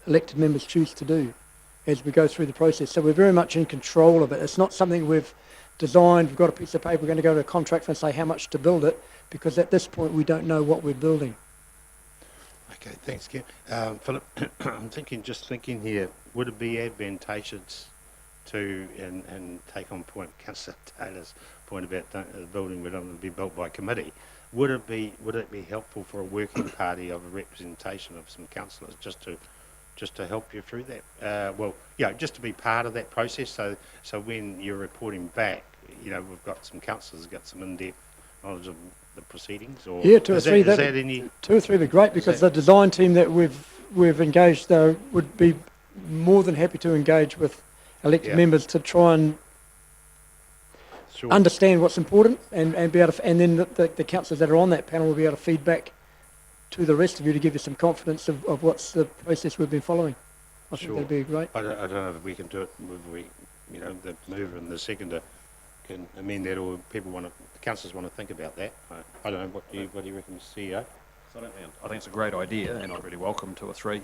elected members choose to do as we go through the process. So we're very much in control of it. It's not something we've designed, we've got a piece of paper, we're going to go to a contractor and say how much to build it, because at this point we don't know what we're building. Okay, thanks, Ken. Philip, I'm thinking here, would it be advantageous to, and take on point Councillor Taylor's point about the building would only be built by committee, would it be helpful for a working party of a representation of some councillors just to help you through that? Just to be part of that process, so when you're reporting back, we've got some councillors who've got some in-depth knowledge of the proceedings, or yeah, two or three would be great, because the design team that we've engaged would be more than happy to engage with elected members to try and understand what's important, and be able to, and then the councillors that are on that panel will be able to feed back to the rest of you to give you some confidence of what's the process we've been following. I think that'd be great. I don't know if we can do it with the mover and the seconder can amend that, or the councillors want to think about that. I don't know, what do you reckon, CEO? So I think it's a great idea, and I'd really welcome 2 or 3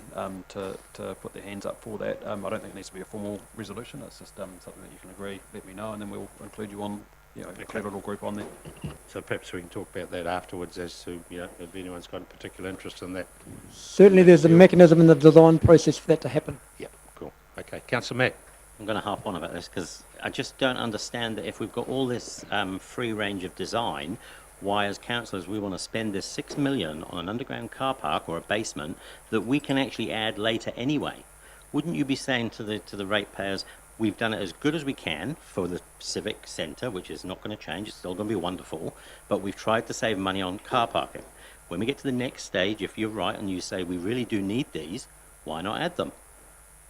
to put their hands up for that. I don't think it needs to be a formal resolution. It's just something that you can agree, let me know, and then we'll include you on, a little group on there. So perhaps we can talk about that afterwards as to, if anyone's got a particular interest in that. Certainly there's a mechanism in the design process for that to happen. Yeah, cool. Okay, Councillor Mack. I'm going to harp on about this because I just don't understand that if we've got all this free range of design, why as councillors we want to spend this $6 million on an underground car park or a basement that we can actually add later anyway. Wouldn't you be saying to the ratepayers, we've done it as good as we can for the civic centre, which is not going to change, it's still going to be wonderful, but we've tried to save money on car parking. When we get to the next stage, if you're right and you say we really do need these, why not add them?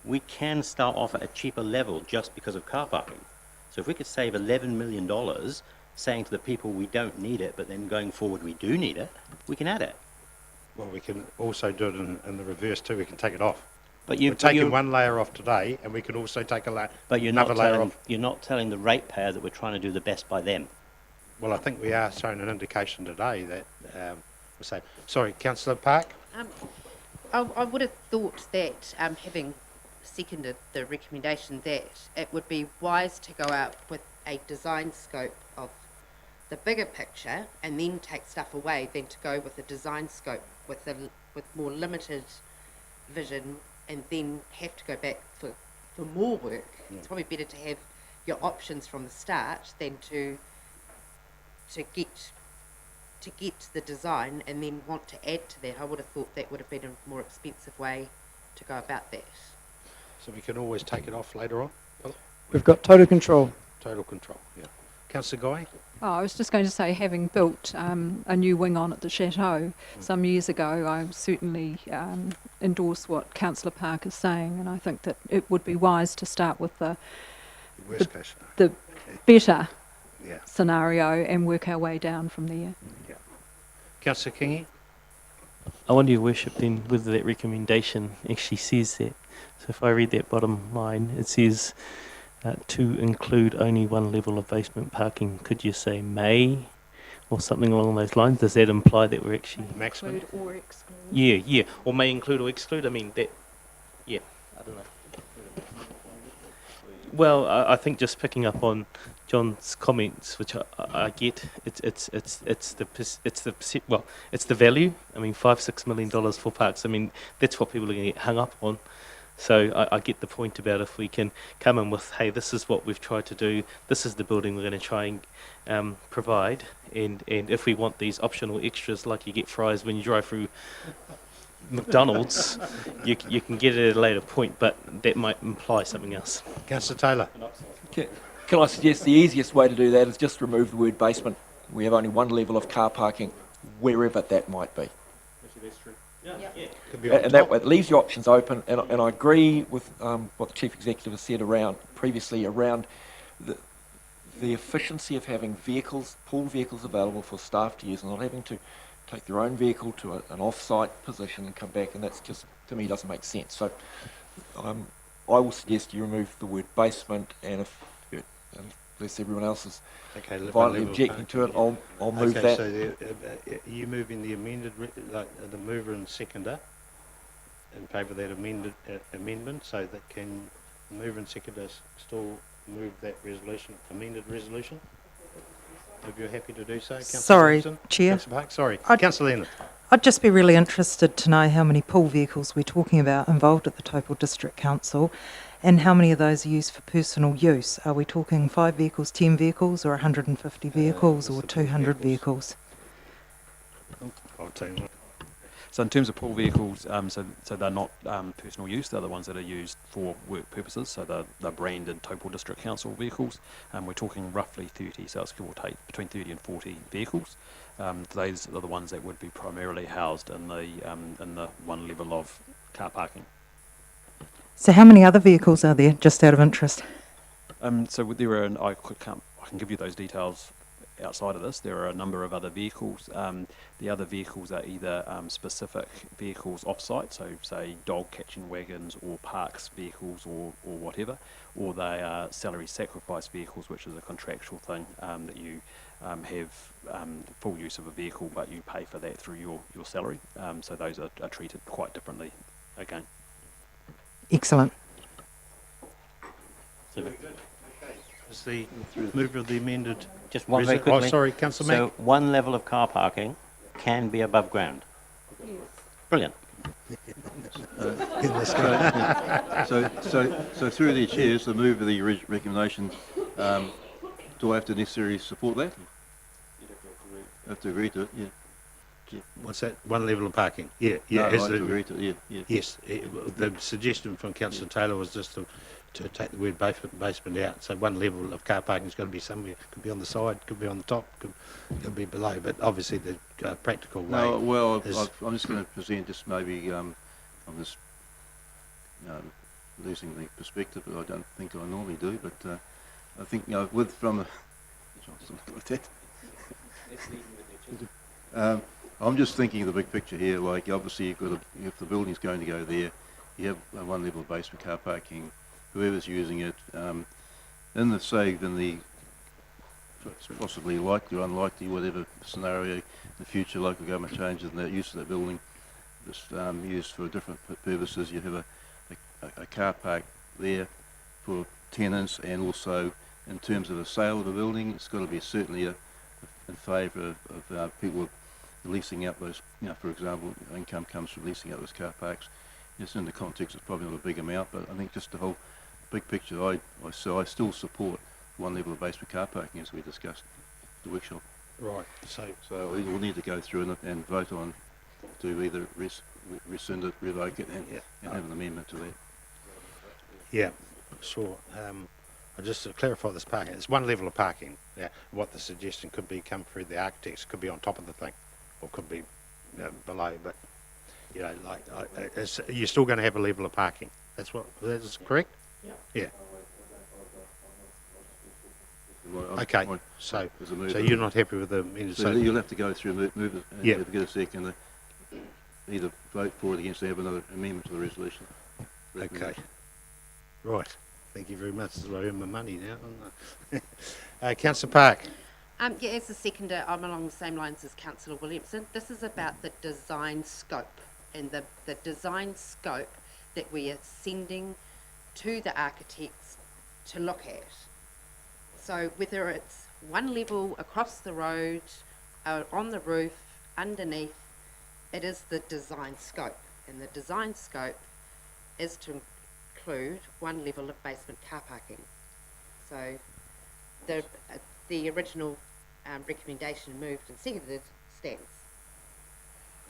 We can start off at a cheaper level just because of car parking. So if we could save $11 million saying to the people we don't need it, but then going forward we do need it, we can add it. Well, we can also do it in the reverse too. We can take it off. But we're taking one layer off today, and we can also take another layer off. You're not telling the ratepayer that we're trying to do the best by them. Well, I think we are showing an indication today that we're saying. Sorry, Councillor Park. I would have thought that, having seconded the recommendation, that it would be wise to go out with a design scope of the bigger picture and then take stuff away than to go with a design scope with more limited vision and then have to go back for more work. Yeah. It's probably better to have your options from the start than to get the design and then want to add to that. I would have thought that would have been a more expensive way to go about that. So we can always take it off later on? We've got total control. Total control, yeah. Councillor Guy? Oh, I was just going to say, having built a new wing on at the Chateau some years ago, I certainly endorse what Councillor Park is saying, and I think that it would be wise to start with the better scenario and work our way down from there. Yeah. Councillor Kingy? I wonder, Your Worship, then whether that recommendation actually says that. So if I read that bottom line, it says to include only one level of basement parking. Could you say may or something along those lines? Does that imply that we're actually... Maximum? Include or exclude. Yeah. Or may include or exclude. I mean, that... Yeah, I don't know. Well, I think just picking up on John's comments, which I get, it's the value. I mean, $5-6 million for parks. I mean, that's what people are going to get hung up on. So I get the point about if we can come in with, hey, this is what we've tried to do. This is the building we're going to try and provide. And if we want these optional extras, like you get fries when you drive through McDonald's, you can get it at a later point, but that might imply something else. Councillor Taylor. Can I suggest the easiest way to do that is just remove the word basement? We have only one level of car parking, wherever that might be. And that leaves your options open, and I agree with what the Chief Executive has said previously around the efficiency of having pool vehicles available for staff to use and not having to take their own vehicle to an off-site position and come back, and that's just, to me, doesn't make sense. So I will suggest you remove the word basement, and unless everyone else is violently objecting to it, I'll move that. So you moving the amended, the mover and seconder in favour of that amendment, so that can the mover and seconder still move that amended resolution? If you're happy to do so, Councillor Sorry, Simpson? Chair. Councillor Park, sorry. Councillor Leonard. I'd just be really interested to know how many pool vehicles we're talking about involved at the Taupo District Council, and how many of those are used for personal use. Are we talking 5 vehicles, 10 vehicles, or 150 vehicles, or 200 vehicles? I'll tell you what. So in terms of pool vehicles, so they're not personal use. They're the ones that are used for work purposes. So they're branded Taupo District Council vehicles. We're talking roughly 30, so it's give or take between 30 and 40 vehicles. Those are the ones that would be primarily housed in the one level of car parking. So how many other vehicles are there, just out of interest? So there are, I can give you those details outside of this. There are a number of other vehicles. The other vehicles are either specific vehicles off-site, so say dog catching wagons or parks vehicles or whatever, or they are salary sacrifice vehicles, which is a contractual thing that you have full use of a vehicle, but you pay for that through your salary. So those are treated quite differently again. Excellent. Is the mover of the amended... Just one very quickly. Oh, sorry, Councillor Mack. So one level of car parking can be above ground? Yes. Brilliant. So through the chairs, the move of the recommendation, do I have to necessarily support that? I have to agree to it, yeah. What's that? One level of parking? Yeah. No, I have to agree to it, yeah. Yes. The suggestion from Councillor Taylor was just to take the word basement out. So one level of car parking is going to be somewhere. Could be on the side, could be on the top, could be below. But obviously the practical way. No, well, I'm just going to present just maybe, I'm just losing the perspective, but I don't think I normally do. But I think, I'm just thinking of the big picture here. Like, obviously, if the building's going to go there, you have one level of basement car parking. Whoever's using it, in the possibly likely or unlikely, whatever scenario, in the future local government changes and the use of that building is used for different purposes. You have a car park there for tenants, and also in terms of the sale of a building, it's got to be certainly in favour of people leasing out those, for example, income comes from leasing out those car parks. Yes, in the context, it's probably not a big amount, but I think just the whole big picture, I still support one level of basement car parking as we discussed at the workshop. Right. So we'll need to go through and vote on to either rescind it, revoke it, and have an amendment to that. Yeah, sure. Just to clarify this parking, it's one level of parking. Yeah, what the suggestion could be come through the architects, could be on top of the thing, or could be below. But you're still going to have a level of parking. That is correct. Yeah. Well, okay. So you're not happy with the... So you'll have to go through and move it, and get a second, either vote for it against, have another amendment to the resolution. Okay. Right. Thank you very much. This is where I earn my money now. Councillor Park. Yeah, as a seconder, I'm along the same lines as Councillor Williamson. This is about the design scope, and the design scope that we are sending to the architects to look at. So whether it's one level across the road, on the roof, underneath, it is the design scope. And the design scope is to include one level of basement car parking. So the original recommendation moved and seconded stands.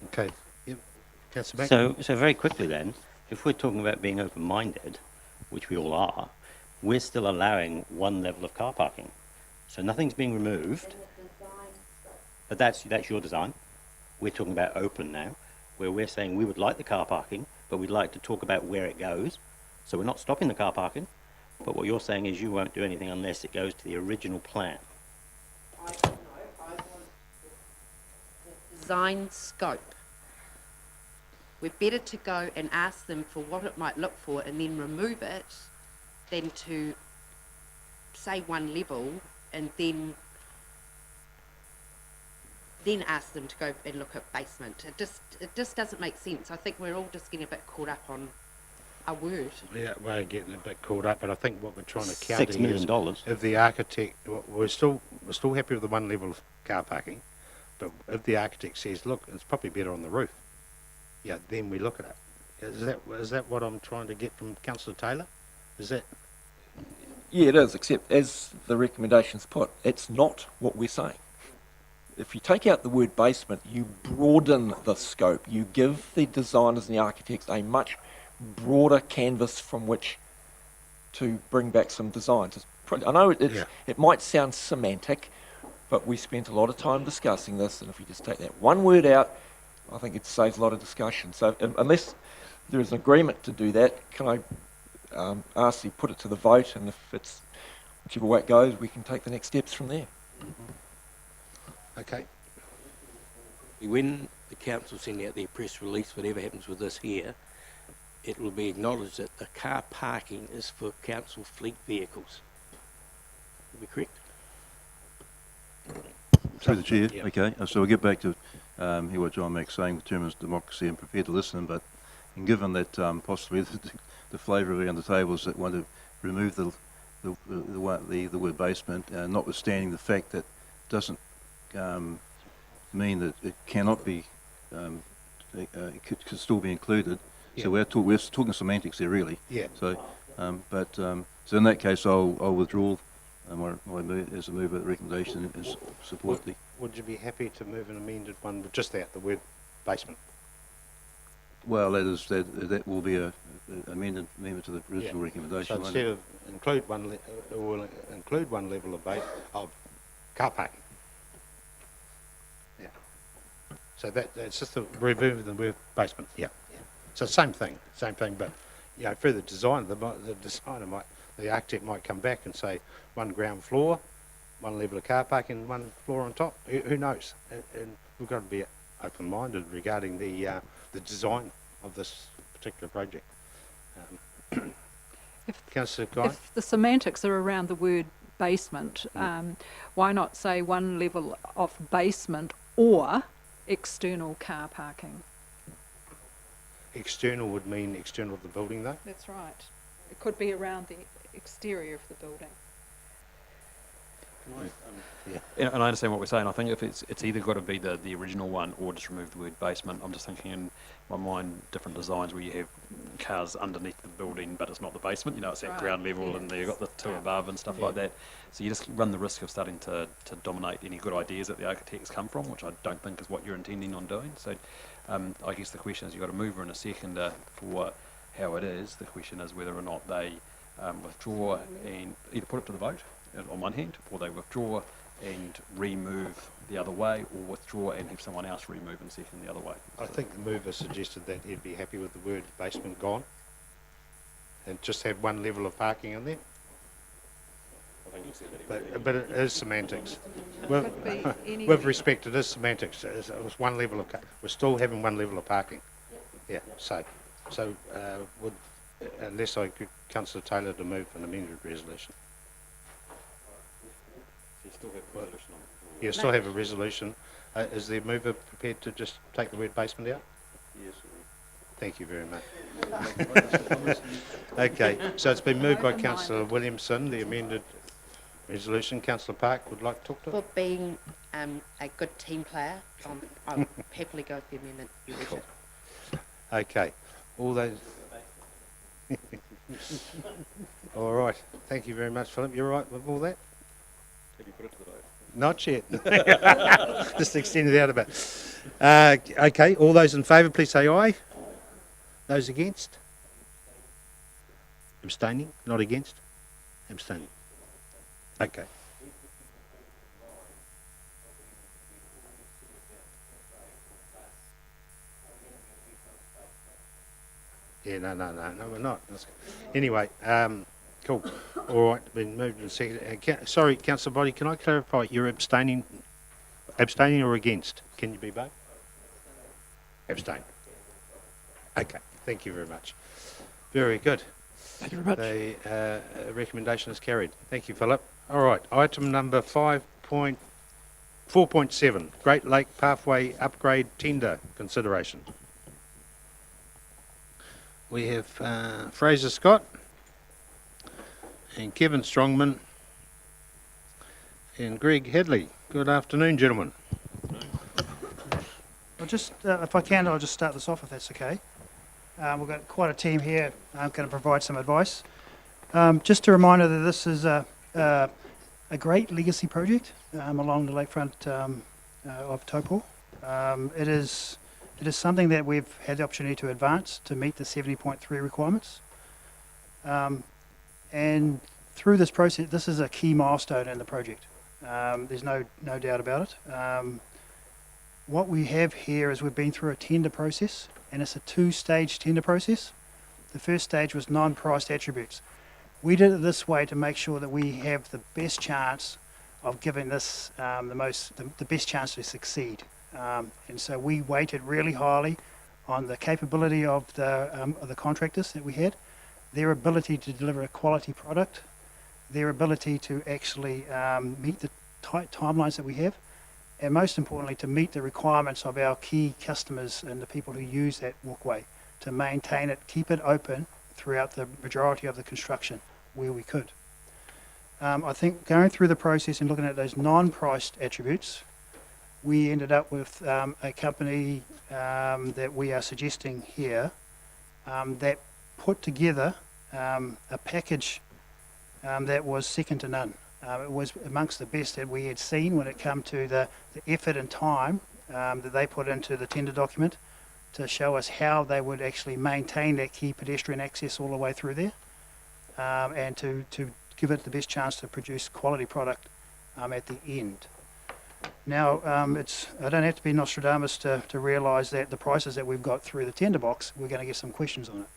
Okay. Yep. Councillor Mack? So very quickly then, if we're talking about being open-minded, which we all are, we're still allowing one level of car parking. So nothing's being removed. But that's your design. We're talking about open now, where we're saying we would like the car parking, but we'd like to talk about where it goes. So we're not stopping the car parking, but what you're saying is you won't do anything unless it goes to the original plan. I don't know. I want the design scope. We're better to go and ask them for what it might look for and then remove it than to say one level and then ask them to go and look at basement. It just doesn't make sense. I think we're all just getting a bit caught up on a word. Yeah, we're getting a bit caught up, but I think what we're trying to counter $6 million. is if the architect, we're still happy with the one level of car parking, but if the architect says, look, it's probably better on the roof, yeah, then we look at it. Is that what I'm trying to get from Councillor Taylor? Is that? Yeah, it is, except as the recommendations put, it's not what we're saying. If you take out the word basement, you broaden the scope. You give the designers and the architects a much broader canvas from which to bring back some designs. I know it might sound semantic, but we spent a lot of time discussing this, and if you just take that one word out, I think it saves a lot of discussion. So unless there is an agreement to do that, can I ask you put it to the vote, and if it's whichever way it goes, we can take the next steps from there. Okay. When the council send out their press release, whatever happens with this here, it will be acknowledged that the car parking is for council fleet vehicles. Will be correct? Through the chair, Yeah. okay. So we'll get back to hear what John Mack's saying with terms of democracy and prepared to listen, but given that possibly the flavour around the table is that want to remove the word basement, notwithstanding the fact that doesn't mean that it cannot be, it could still be included. Yeah. So we're talking semantics there, really. Yeah. So, so in that case, I'll withdraw my move as a move of the recommendation and support the. Would you be happy to move an amended one with just out the word basement? Well, that will be a amendment to the original recommendation. So instead of include one level of car parking. Yeah. So that's just the remove the word basement. Yeah. Yeah. So same thing, but further design, the architect might come back and say one ground floor, one level of car parking, one floor on top. Who knows? And we've got to be open-minded regarding the design of this particular project. Councillor Guy? If the semantics are around the word basement, why not say one level of basement or external car parking? External would mean external of the building, though? That's right. It could be around the exterior of the building. And I understand what we're saying. I think if it's either got to be the original one or just remove the word basement. I'm just thinking in my mind different designs where you have cars underneath the building but it's not the basement, it's at ground level and you've got the two above and stuff like that. So you just run the risk of starting to dominate any good ideas that the architects come from, which I don't think is what you're intending on doing. So I guess the question is, you've got a mover and a seconder for how it is. The question is whether or not they withdraw and either put it to the vote on one hand, or they withdraw and remove the other way, or withdraw and have someone else remove and second the other way. I think the mover suggested that he'd be happy with the word basement gone and just have one level of parking in there. But it is semantics. With respect, it is semantics. It was one level of we're still having one level of parking. Yeah. So would unless I could Councillor Taylor to move an amended resolution. You still have a resolution. Is the mover prepared to just take the word basement out? Yes. Thank you very much. Okay, so it's been moved by Councillor Williamson, the amended resolution. Councillor Park would like to talk to it? For being a good team player, I'll happily go with the amendment, Your Worship. Okay, all those... All right, thank you very much, Philip. You're right with all that? Have you put it to the vote? Not yet. Just extended out a bit. Okay, all those in favour, please say aye. Those against? Abstaining? Not against? Abstaining. Okay. Yeah, no, we're not. Anyway, cool. All right, been moved and seconded. Sorry, Councillor Body, can I clarify? You're abstaining or against? Can you be both? Abstain. Okay, thank you very much. Very good. Thank you very much. The recommendation is carried. Thank you, Philip. All right, item number 4.7, Great Lake Pathway Upgrade Tender Consideration. We have Fraser Scott and Kevin Strongman and Greg Headley. Good afternoon, gentlemen. I'll just, if I can, I'll just start this off if that's okay. We've got quite a team here. I'm going to provide some advice. Just a reminder that this is a great legacy project along the lakefront of Taupo. It is something that we've had the opportunity to advance to meet the 70.3 requirements. And through this process, this is a key milestone in the project. There's no doubt about it. What we have here is we've been through a tender process, and it's a two-stage tender process. The first stage was non-priced attributes. We did it this way to make sure that we have the best chance of giving this the best chance to succeed. And so we weighted really highly on the capability of the contractors that we had, their ability to deliver a quality product, their ability to actually meet the tight timelines that we have, and most importantly to meet the requirements of our key customers and the people who use that walkway, to maintain it, keep it open throughout the majority of the construction where we could. I think going through the process and looking at those non-priced attributes, we ended up with a company that we are suggesting here that put together a package that was second to none. It was amongst the best that we had seen when it came to the effort and time that they put into the tender document to show us how they would actually maintain that key pedestrian access all the way through there, and to give it the best chance to produce quality product at the end. Now, I don't have to be Nostradamus to realise that the prices that we've got through the tender box, we're going to get some questions on it.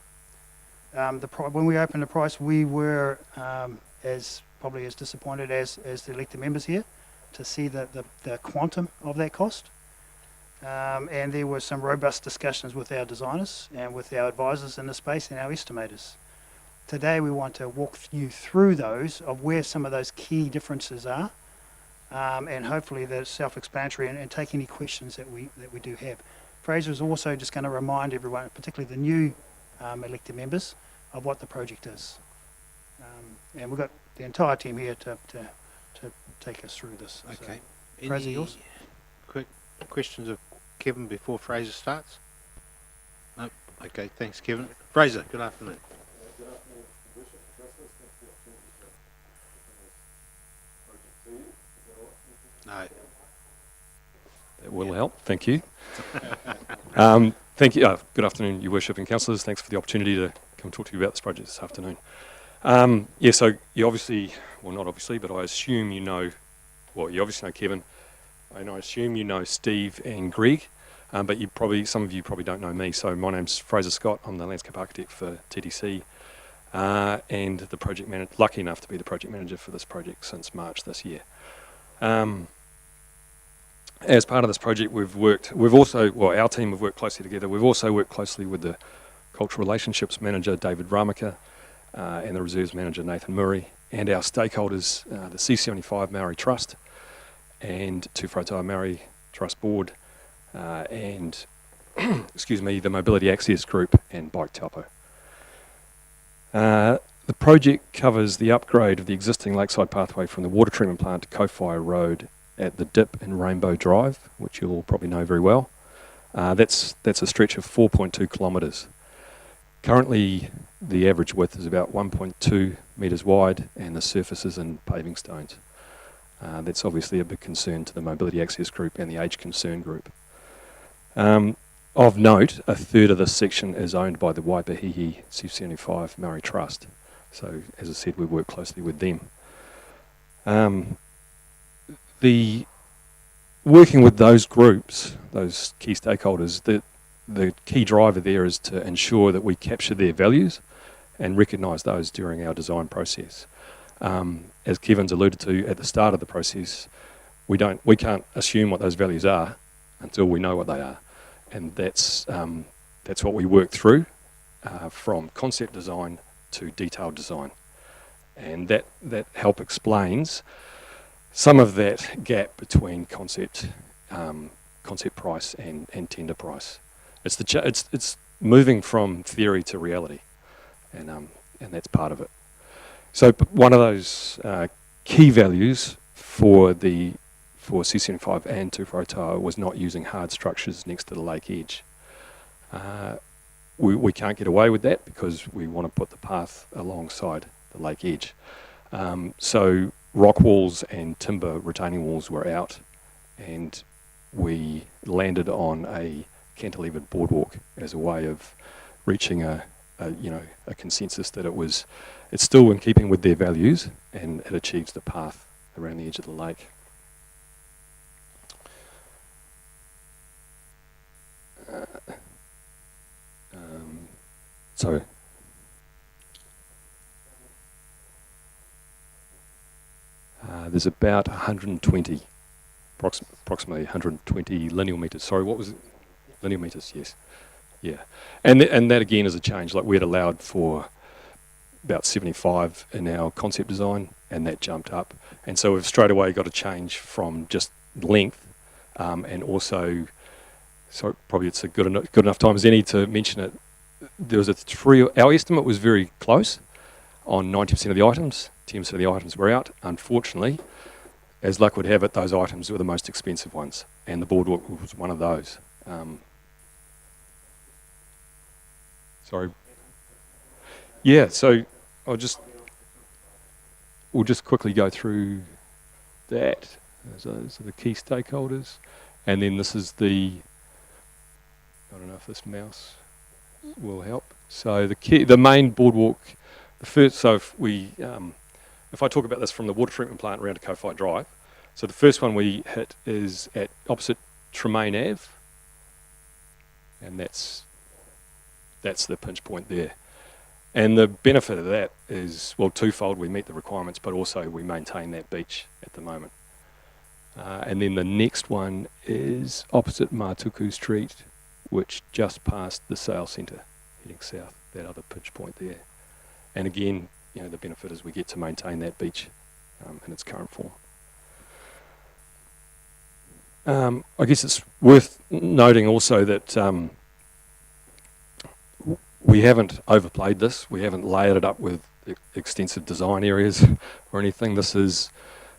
When we opened the price, we were probably as disappointed as the elected members here to see the quantum of that cost. And there were some robust discussions with our designers and with our advisors in the space and our estimators. Today we want to walk you through those, of where some of those key differences are, and hopefully they're self-explanatory, and take any questions that we do have. Fraser is also just going to remind everyone, particularly the new elected members, of what the project is. And we've got the entire team here to take us through this. Okay. So, Fraser, yours? Quick questions of Kevin before Fraser starts? No? Okay, thanks, Kevin. Fraser, good afternoon. No. That will help, thank you. Thank you. Good afternoon, Your Worship and Councillors. Thanks for the opportunity to come talk to you about this project this afternoon. So you obviously, well not obviously, but I assume you know, well you obviously know Kevin, and I assume you know Steve and Greg, but some of you probably don't know me. So my name's Fraser Scott, I'm the landscape architect for TTC, and the project manager, lucky enough to be the project manager for this project since March this year. As part of this project, our team have worked closely together. We've also worked closely with the Cultural Relationships Manager, David Ramaka, and the Reserves Manager, Nathan Murray, and our stakeholders, the C75 Maori Trust and Tūwharatua Maori Trust Board, and excuse me, the Mobility Access Group and Bike Taupo. The project covers the upgrade of the existing lakeside pathway from the water treatment plant to Kowhai Road at the dip in Rainbow Drive, which you'll probably know very well. That's a stretch of 4.2 kilometres. Currently, the average width is about 1.2 metres wide, and the surface is in paving stones. That's obviously a big concern to the Mobility Access Group and the Age Concern Group. Of note, a third of this section is owned by the Waipahihi C75 Maori Trust. So, as I said, we work closely with them. Working with those groups, those key stakeholders, the key driver there is to ensure that we capture their values and recognise those during our design process. As Kevin's alluded to at the start of the process, we can't assume what those values are until we know what they are, and that's what we work through from concept design to detailed design, and that help explains some of that gap between concept price and tender price. It's moving from theory to reality, and that's part of it. So one of those key values for C75 and Tuwharetoa was not using hard structures next to the lake edge. We can't get away with that because we want to put the path alongside the lake edge. So rock walls and timber retaining walls were out, and we landed on a cantilevered boardwalk as a way of reaching a consensus that it's still in keeping with their values and it achieves the path around the edge of the lake. There's about 120, approximately 120 lineal metres. Sorry, what was it? Lineal metres, yes. Yeah. And that again is a change. Like, we had allowed for about 75 in our concept design, and that jumped up. And so we've straight away got a change from just length, and also, so probably it's a good enough time as any to mention it. There was our estimate was very close on 90% of the items. 10% of the items were out. Unfortunately, as luck would have it, those items were the most expensive ones, and the boardwalk was one of those. Sorry. Yeah, so we'll just quickly go through that. Those are the key stakeholders, and then this is I don't know if this mouse will help. So the main boardwalk, if I talk about this from the water treatment plant around to Kowhai Drive, so the first one we hit is at opposite Tremaine Ave, and that's the pinch point there. And the benefit of that is, well, twofold: we meet the requirements, but also we maintain that beach at the moment. And then the next one is opposite Matuku Street, which just passed the sales centre, heading south, that other pinch point there. And again, the benefit is we get to maintain that beach in its current form. I guess it's worth noting also that we haven't overplayed this. We haven't layered it up with extensive design areas or anything. This is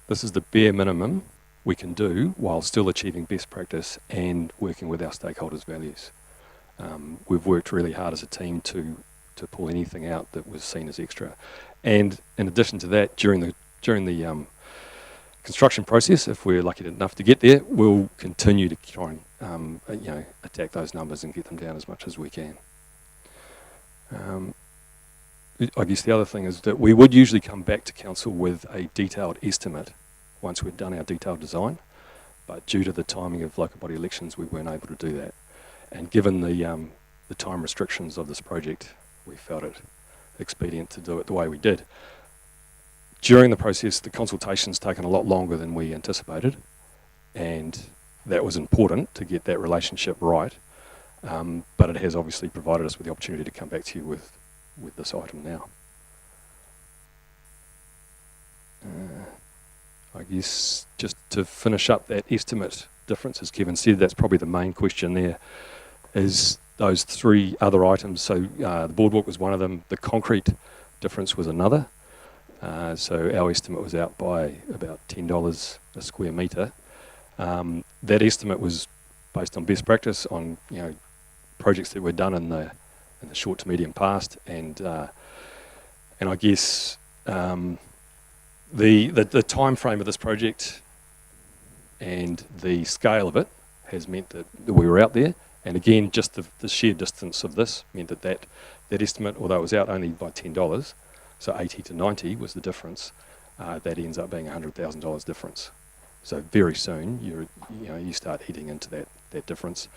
the bare minimum we can do while still achieving best practice and working with our stakeholders' values. We've worked really hard as a team to pull anything out that was seen as extra. And in addition to that, during the construction process, if we're lucky enough to get there, we'll continue to try and attack those numbers and get them down as much as we can. I guess the other thing is that we would usually come back to council with a detailed estimate once we'd done our detailed design, but due to the timing of local body elections, we weren't able to do that. And given the time restrictions of this project, we felt it expedient to do it the way we did. During the process, the consultation's taken a lot longer than we anticipated, and that was important to get that relationship right. But it has obviously provided us with the opportunity to come back to you with this item now. I guess just to finish up that estimate difference, as Kevin said, that's probably the main question there, is those three other items. So the boardwalk was one of them. The concrete difference was another. So our estimate was out by about $10 a square metre. That estimate was based on best practice on projects that were done in the short to medium past, and I guess the time frame of this project and the scale of it has meant that we were out there. And again, just the sheer distance of this meant that estimate, although it was out only by $10, so 80 to 90 was the difference, that ends up being $100,000 difference. So very soon you start eating into that difference.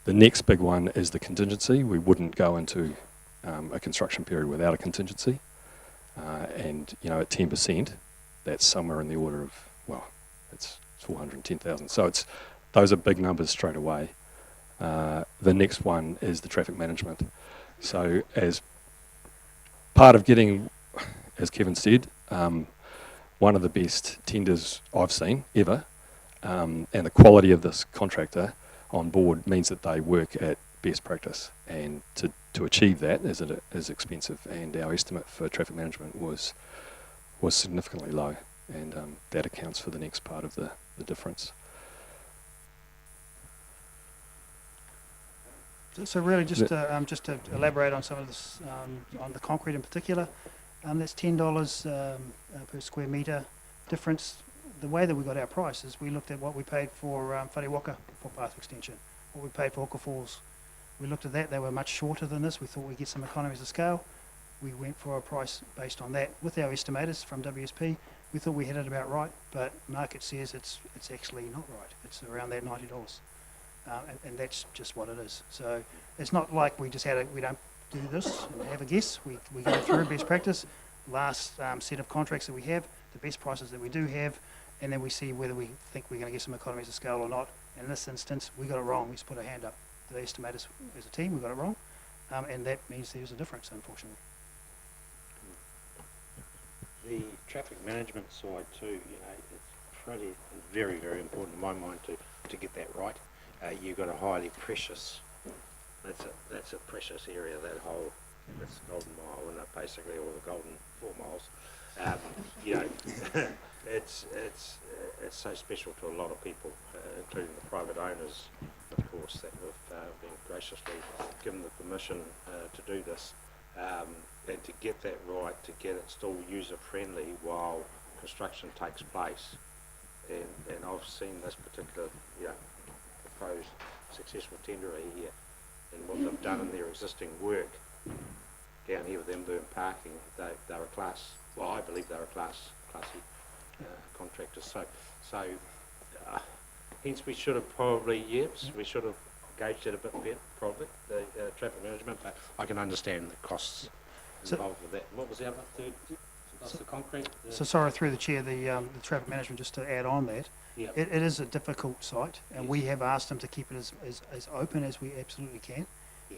The next big one is the contingency. We wouldn't go into a construction period without a contingency, and at 10%, that's somewhere in the order of, well, it's 410,000. So those are big numbers straight away. The next one is the traffic management. So as part of getting, as Kevin said, one of the best tenders I've seen ever, and the quality of this contractor on board means that they work at best practice, and to achieve that is expensive, and our estimate for traffic management was significantly low, and that accounts for the next part of the difference. So really, just to elaborate on some of this, on the concrete in particular, that's $10 per square metre difference. The way that we got our price is we looked at what we paid for Whariwaka footpath extension, what we paid for Hoka Falls. We looked at that; they were much shorter than this. We thought we'd get some economies of scale. We went for a price based on that with our estimators from WSP. We thought we had it about right, but market says it's actually not right. It's around that $90. And that's just what it is. So it's not like we just we don't do this and have a guess. We go through best practice, last set of contracts that we have, the best prices that we do have, and then we see whether we think we're going to get some economies of scale or not. And in this instance, we got it wrong. We just put our hand up. The estimators as a team, we got it wrong, and that means there's a difference, unfortunately. The traffic management side too, it's very, very important in my mind to get that right. You've got a highly precious, that's a precious area, that whole, that's Golden Mile, and basically all the Golden 4 miles. It's so special to a lot of people, including the private owners, of course, that have been graciously given the permission to do this, and to get that right, to get it still user-friendly while construction takes place. And I've seen this particular, proposed successful tenderer here, and what they've done in their existing work down here with Embern Parking, they're a class, well, I believe they're a classy contractors. So hence we should have probably, we should have gauged it a bit better, probably, the traffic management, but I can understand the costs involved with that. What was the other third? That's the concrete? So sorry, through the chair, the traffic management, just to add on that, it is a difficult site, and we have asked them to keep it as open as we absolutely can,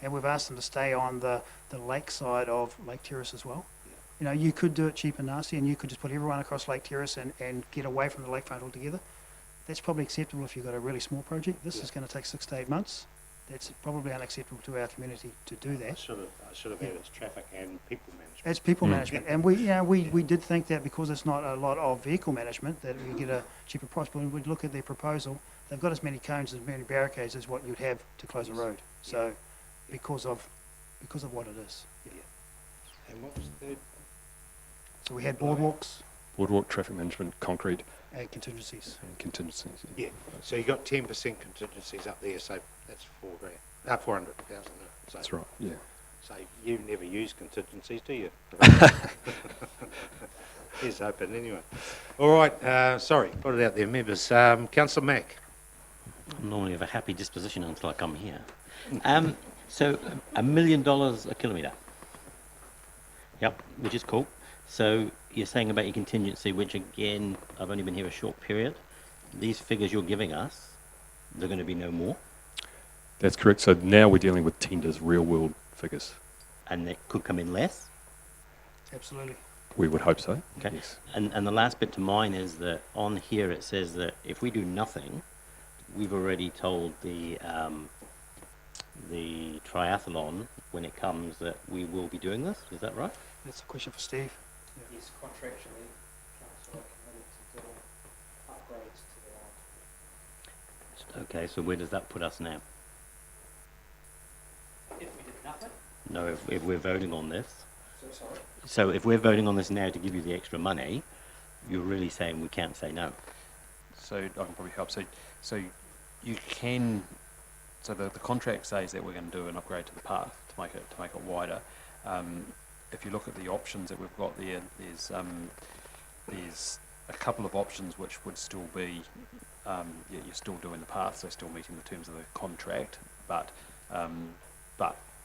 and we've asked them to stay on the lake side of Lake Terrace as well. You could do it cheap and nasty, and you could just put everyone across Lake Terrace and get away from the lakefront altogether. That's probably acceptable if you've got a really small project. This is going to take 6 to 8 months. That's probably unacceptable to our community to do that. I should have added traffic and people management. It's people management, and we did think that because it's not a lot of vehicle management that we get a cheaper price. But when we look at their proposal, they've got as many cones, as many barricades as what you'd have to close a road. So, because of what it is. And what was the third? So we had boardwalks. Boardwalk, traffic management, concrete. And contingencies. Yeah. So you got 10% contingencies up there, so that's $400,000. So that's right. Yeah. So you never use contingencies, do you? Here's hoping anyway. All right. Sorry, put it out there, members. Councillor Mack. I normally have a happy disposition until I come here. So $1 million a kilometre. Yep, which is cool. So you're saying about your contingency, which again, I've only been here a short period. These figures you're giving us, they're going to be no more? That's correct. So now we're dealing with tenders, real world figures. And that could come in less? Absolutely. We would hope so. Okay. Yes. And the last bit to mine is that on here it says that if we do nothing, we've already told the the triathlon, when it comes, that we will be doing this. Is that right? That's a question for Steve. Yes, contractually, council are committed to doing upgrades to the line. Okay, so where does that put us now? If we did nothing? No, if we're voting on this. So, sorry? So if we're voting on this now to give you the extra money, you're really saying we can't say no. So I can probably help. So you can. So the contract says that we're going to do an upgrade to the path to make it wider. If you look at the options that we've got there, there's a couple of options which would still be you're still doing the path, so still meeting the terms of the contract, but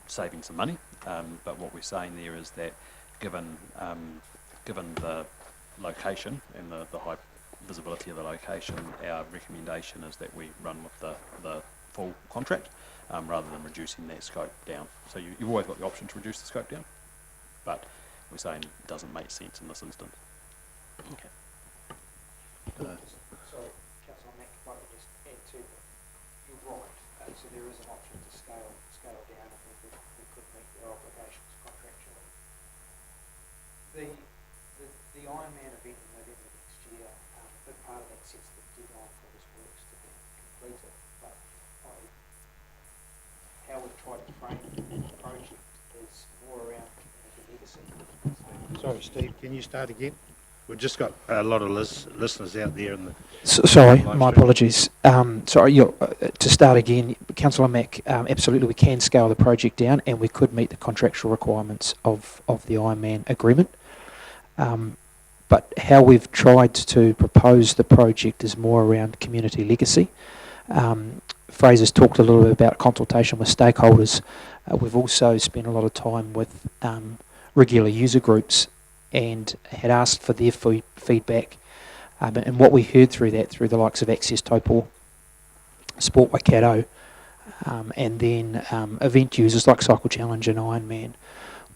saving some money. But what we're saying there is that given the location and the high visibility of the location, our recommendation is that we run with the full contract rather than reducing that scope down. So you've always got the option to reduce the scope down, but we're saying it doesn't make sense in this instance. Okay. Sorry, Councillor Mack, if I could just add to that. You're right. So there is an option to scale down if we could meet their obligations contractually. The Ironman event in November next year, a big part of that sets the deadline for this works to be completed. But how we've tried to frame the project is more around community legacy. Sorry, Steve, can you start again? We've just got a lot of listeners out there in the... Sorry, my apologies. Sorry, to start again, Councillor Mack, absolutely we can scale the project down and we could meet the contractual requirements of the Ironman agreement. But how we've tried to propose the project is more around community legacy. Fraser's talked a little bit about consultation with stakeholders. We've also spent a lot of time with regular user groups and had asked for their feedback. And what we heard through the likes of Access Taupo, Sport Waikato, and then event users like Cycle Challenge and Ironman,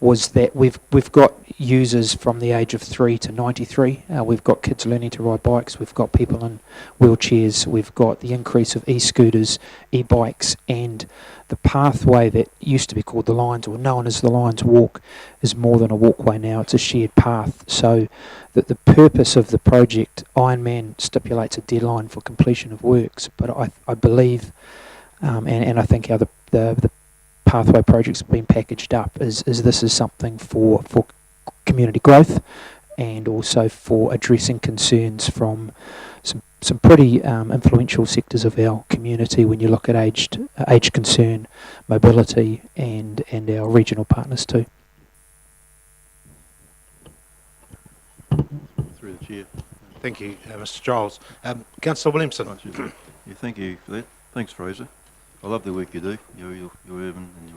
was that we've got users from the age of 3 to 93. We've got kids learning to ride bikes. We've got people in wheelchairs. We've got the increase of e-scooters, e-bikes, and the pathway that used to be called the Lions, or known as the Lions Walk, is more than a walkway now. It's a shared path. So that the purpose of the project, Ironman stipulates a deadline for completion of works, but I believe, and I think how the pathway projects have been packaged up is this is something for community growth and also for addressing concerns from some pretty influential sectors of our community when you look at age concern, mobility and our regional partners too. Through the chair. Thank you, Mr. Giles. Councillor Williamson. Yeah, thank you for that. Thanks, Fraser. I love the work you do, your urban and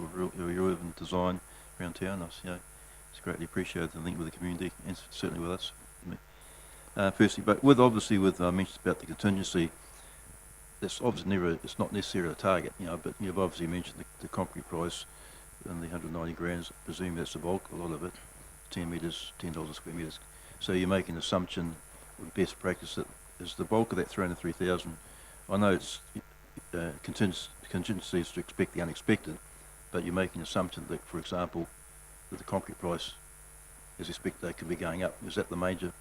your urban design around town. It's greatly appreciated, I think, with the community and certainly with us. Firstly, but obviously with mentions about the contingency, it's obviously it's not necessarily a target, but you've obviously mentioned the concrete price and the 190 grand. I presume that's the bulk, a lot of it, 10 metres, $10 a square metres. So you're making an assumption with best practice that is the bulk of that 303,000. I know it's contingencies to expect the unexpected, but you're making an assumption that, for example, that the concrete price is expected could be going up. Is that the major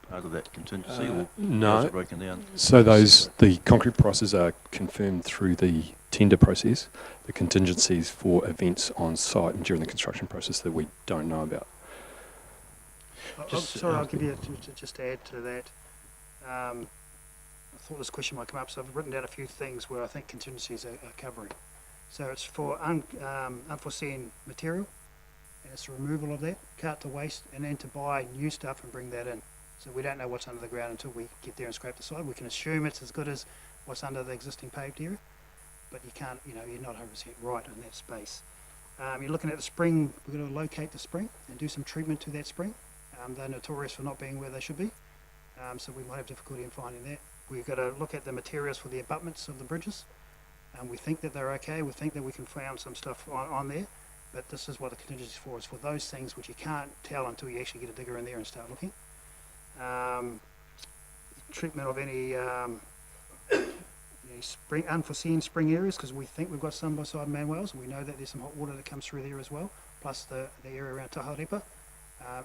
part of that contingency, or no. how is it broken down? So the concrete prices are confirmed through the tender process. The contingencies for events on site and during the construction process that we don't know about. I'll give you just to add to that. I thought this question might come up, so I've written down a few things where I think contingencies are covering. So it's for unforeseen material, and it's the removal of that, cart to waste, and then to buy new stuff and bring that in. So we don't know what's under the ground until we get there and scrape the side. We can assume it's as good as what's under the existing paved area, but you can't, you're not 100% right in that space. You're looking at the spring. We're going to locate the spring and do some treatment to that spring. They're notorious for not being where they should be, so we might have difficulty in finding that. We've got to look at the materials for the abutments of the bridges. We think that they're okay. We think that we can find some stuff on there, but this is what the contingency is for. It's for those things which you can't tell until you actually get a digger in there and start looking. Treatment of any any unforeseen spring areas, because we think we've got some beside Manuel's, and we know that there's some hot water that comes through there as well, plus the area around Taharepa,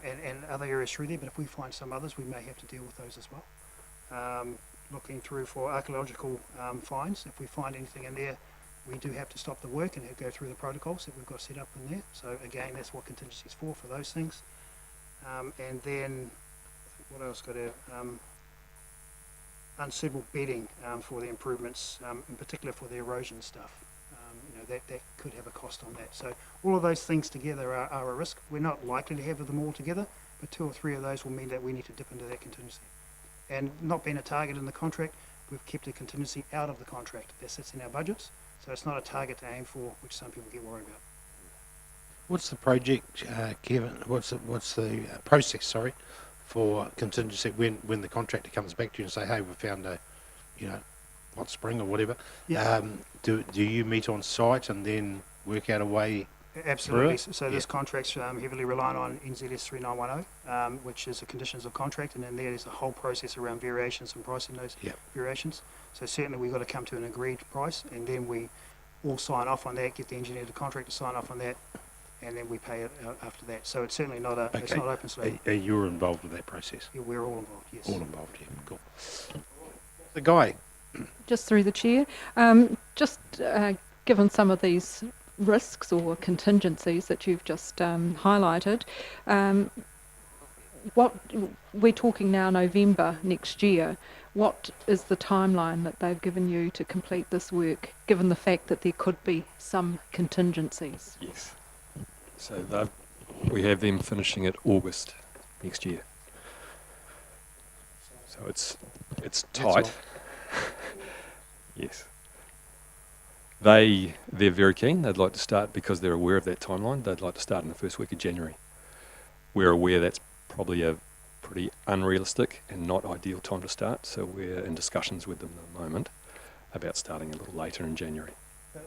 and other areas through there. But if we find some others, we may have to deal with those as well. Looking through for archaeological finds, if we find anything in there, we do have to stop the work and go through the protocols that we've got set up in there. So again, that's what contingency is for those things. And then, what else got to unsuitable bedding for the improvements, in particular for the erosion stuff. That could have a cost on that. So all of those things together are a risk. We're not likely to have them all together, but 2 or 3 of those will mean that we need to dip into that contingency. And not being a target in the contract, we've kept a contingency out of the contract. That sits in our budgets, so it's not a target to aim for, which some people get worried about. What's the project, Kevin? What's the process? Sorry, for contingency when the contractor comes back to you and say, "Hey, we found a, hot spring or whatever." Yeah. Do you meet on site and then work out a way? Absolutely. So this contract's heavily reliant on NZS 3910, which is the conditions of contract, and then there's a whole process around variations and pricing those variations. So certainly we've got to come to an agreed price, and then we all sign off on that, get the engineer, the contractor to sign off on that, and then we pay it after that. So it's certainly not it's not open slate. You're involved with that process? Yeah, we're all involved, yes. All involved, yeah. Cool. The guy. Just through the chair, given some of these risks or contingencies that you've just highlighted, what we're talking now November next year, what is the timeline that they've given you to complete this work, given the fact that there could be some contingencies? Yes. So we have them finishing it August next year. So it's tight. Yes. They're very keen. They'd like to start, because they're aware of that timeline, they'd like to start in the first week of January. We're aware that's probably a pretty unrealistic and not ideal time to start, so we're in discussions with them at the moment about starting a little later in January.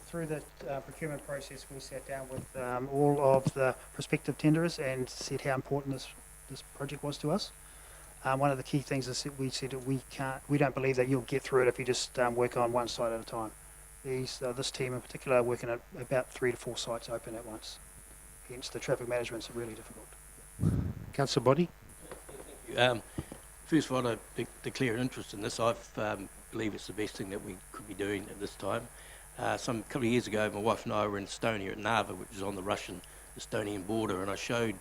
Through the procurement process, we sat down with all of the prospective tenderers and said how important this project was to us. One of the key things is that we said that we don't believe that you'll get through it if you just work on one site at a time. This team in particular are working at about 3 to 4 sites open at once. Hence the traffic management's really difficult. Councillor Boddy? First of all, I declare an interest in this. I believe it's the best thing that we could be doing at this time. A couple of years ago, my wife and I were in Estonia at Narva, which is on the Russian-Estonian border, and I showed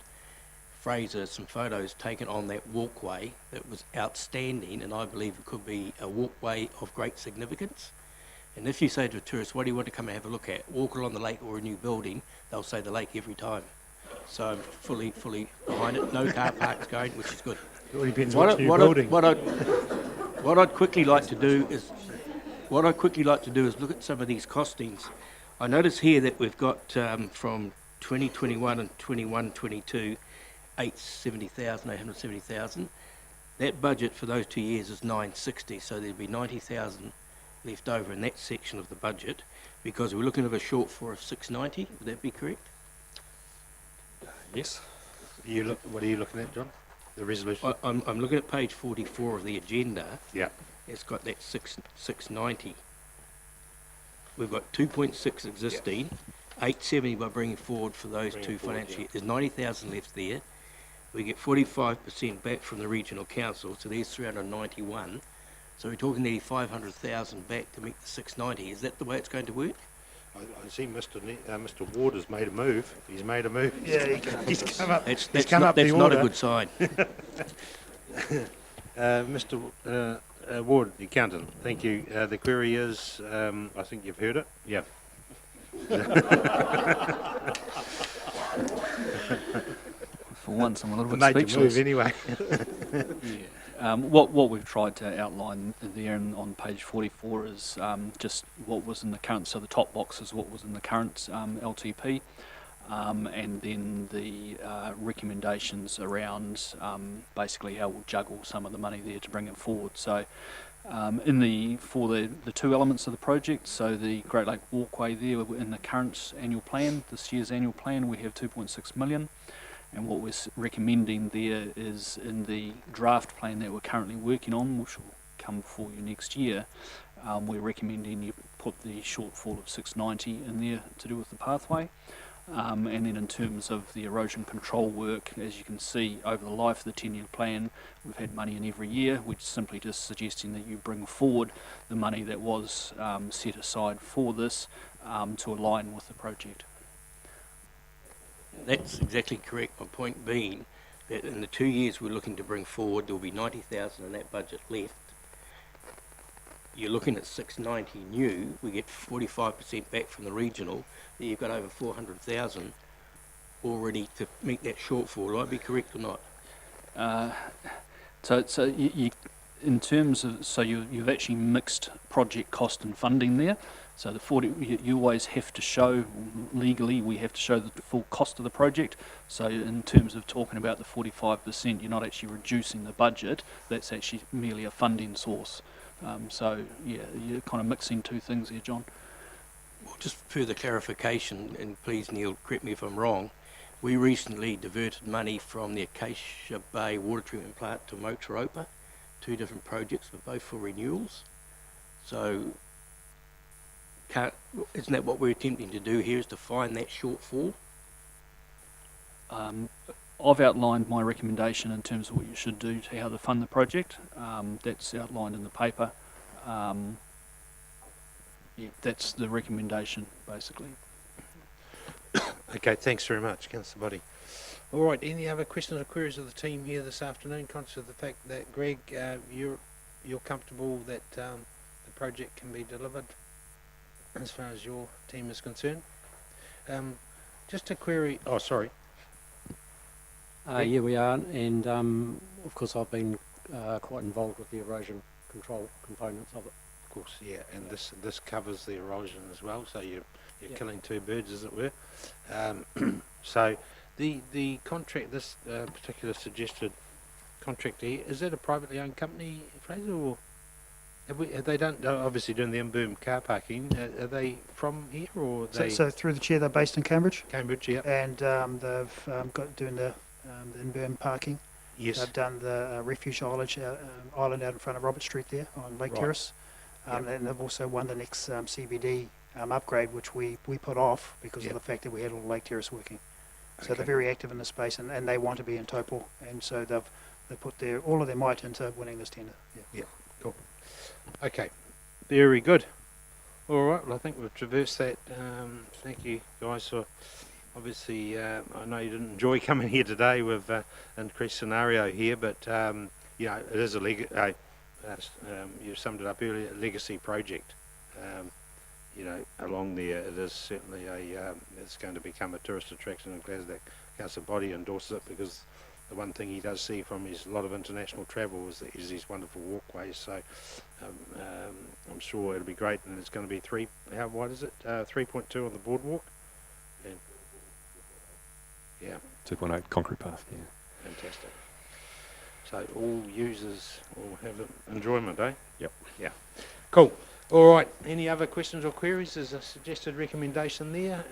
Fraser some photos taken on that walkway that was outstanding, and I believe it could be a walkway of great significance. And if you say to a tourist, what do you want to come and have a look at? Walk along the lake or a new building, they'll say the lake every time. So I'm fully behind it. No car parks going, which is good. It all depends what new building. What I'd quickly like to do is look at some of these costings. I notice here that we've got from 2021 and 21-22, 870,000. That budget for those 2 years is 960, so there'd be 90,000 left over in that section of the budget, because we're looking at a shortfall of 690. Would that be correct? Yes. What are you looking at, John? The resolution? I'm looking at page 44 of the agenda. Yeah. It's got that 690. We've got 2.6 existing, 870 by bringing forward for those two financial years. There's 90,000 left there. We get 45% back from the regional council, so there's 391. So we're talking nearly 500,000 back to meet the 690. Is that the way it's going to work? I see Mr. Ward has made a move. He's made a move. Yeah, he's come up. That's not a good sign. Mr. Ward, the accountant, thank you. The query is, I think you've heard it. Yeah. For once, I'm a little bit made speechless. Move anyway. Yeah. What we've tried to outline there on page 44 is just what was in the current, so the top box is what was in the current LTP, and then the recommendations around basically how we'll juggle some of the money there to bring it forward. So for the two elements of the project, so the Great Lake Walkway there in the current annual plan, this year's annual plan, we have 2.6 million. And what we're recommending there is in the draft plan that we're currently working on, which will come before you next year, we're recommending you put the shortfall of 690 in there to do with the pathway. And then in terms of the erosion control work, as you can see, over the life of the 10-year plan, we've had money in every year. We're simply just suggesting that you bring forward the money that was set aside for this to align with the project. That's exactly correct. My point being that in the 2 years we're looking to bring forward, there will be 90,000 in that budget left. You're looking at 690 new, we get 45% back from the regional, then you've got over 400,000 already to meet that shortfall. Will I be correct or not? So you in terms of, so you've actually mixed project cost and funding there. So the 40, you always have to show, legally, we have to show the full cost of the project. So in terms of talking about the 45%, you're not actually reducing the budget, that's actually merely a funding source. So yeah, you're kind of mixing two things here, John. Well, just further clarification, and please Neil, correct me if I'm wrong, we recently diverted money from the Acacia Bay water treatment plant to Motoropa, 2 different projects, but both for renewals. So isn't that what we're attempting to do here, is to find that shortfall? I've outlined my recommendation in terms of what you should do to how to fund the project. That's outlined in the paper. Yeah, that's the recommendation, basically. Okay, thanks very much, Councillor Boddy. All right, any other questions or queries of the team here this afternoon? Conscious of the fact that, Greg, you're comfortable that the project can be delivered as far as your team is concerned? Just a query, oh sorry. Yeah, we are, and of course I've been quite involved with the erosion control components of it. Of course, yeah, and this covers the erosion as well, so you're Yep. killing 2 birds, as it were. So the contract, this particular suggested contract here, is that a privately owned company, Fraser, or have they done, obviously doing the in-boom car parking, are they from here, or they? So through the chair, they're based in Cambridge. Cambridge, yeah. And they've got doing the in-boom parking. Yes. They've done the refuge island out in front of Robert Street there on Lake Right. Terrace. And they've also won the next CBD upgrade, which we put off because of the fact that we had all Lake Terrace working. So they're very active in the space, and they want to be in Taupo, and so they put all of their might into winning this tender. Yeah, cool. Okay, very good. All right, well I think we've traversed that. Thank you guys for, obviously, I know you didn't enjoy coming here today with increased scenario here, but you know, it is a you summed it up earlier, a legacy project. You know, along there, it is certainly it's going to become a tourist attraction. I'm glad that Councillor Boddy endorses it, because the one thing he does see from his lot of international travel is these wonderful walkways. So I'm sure it'll be great, and it's going to be how wide is it? 3.2 on the boardwalk. And yeah. 2.8 concrete path. Yeah. Fantastic. So all users will have enjoyment, eh? Yep. Yeah. Cool. All right. Any other questions or queries? There's a suggested recommendation there.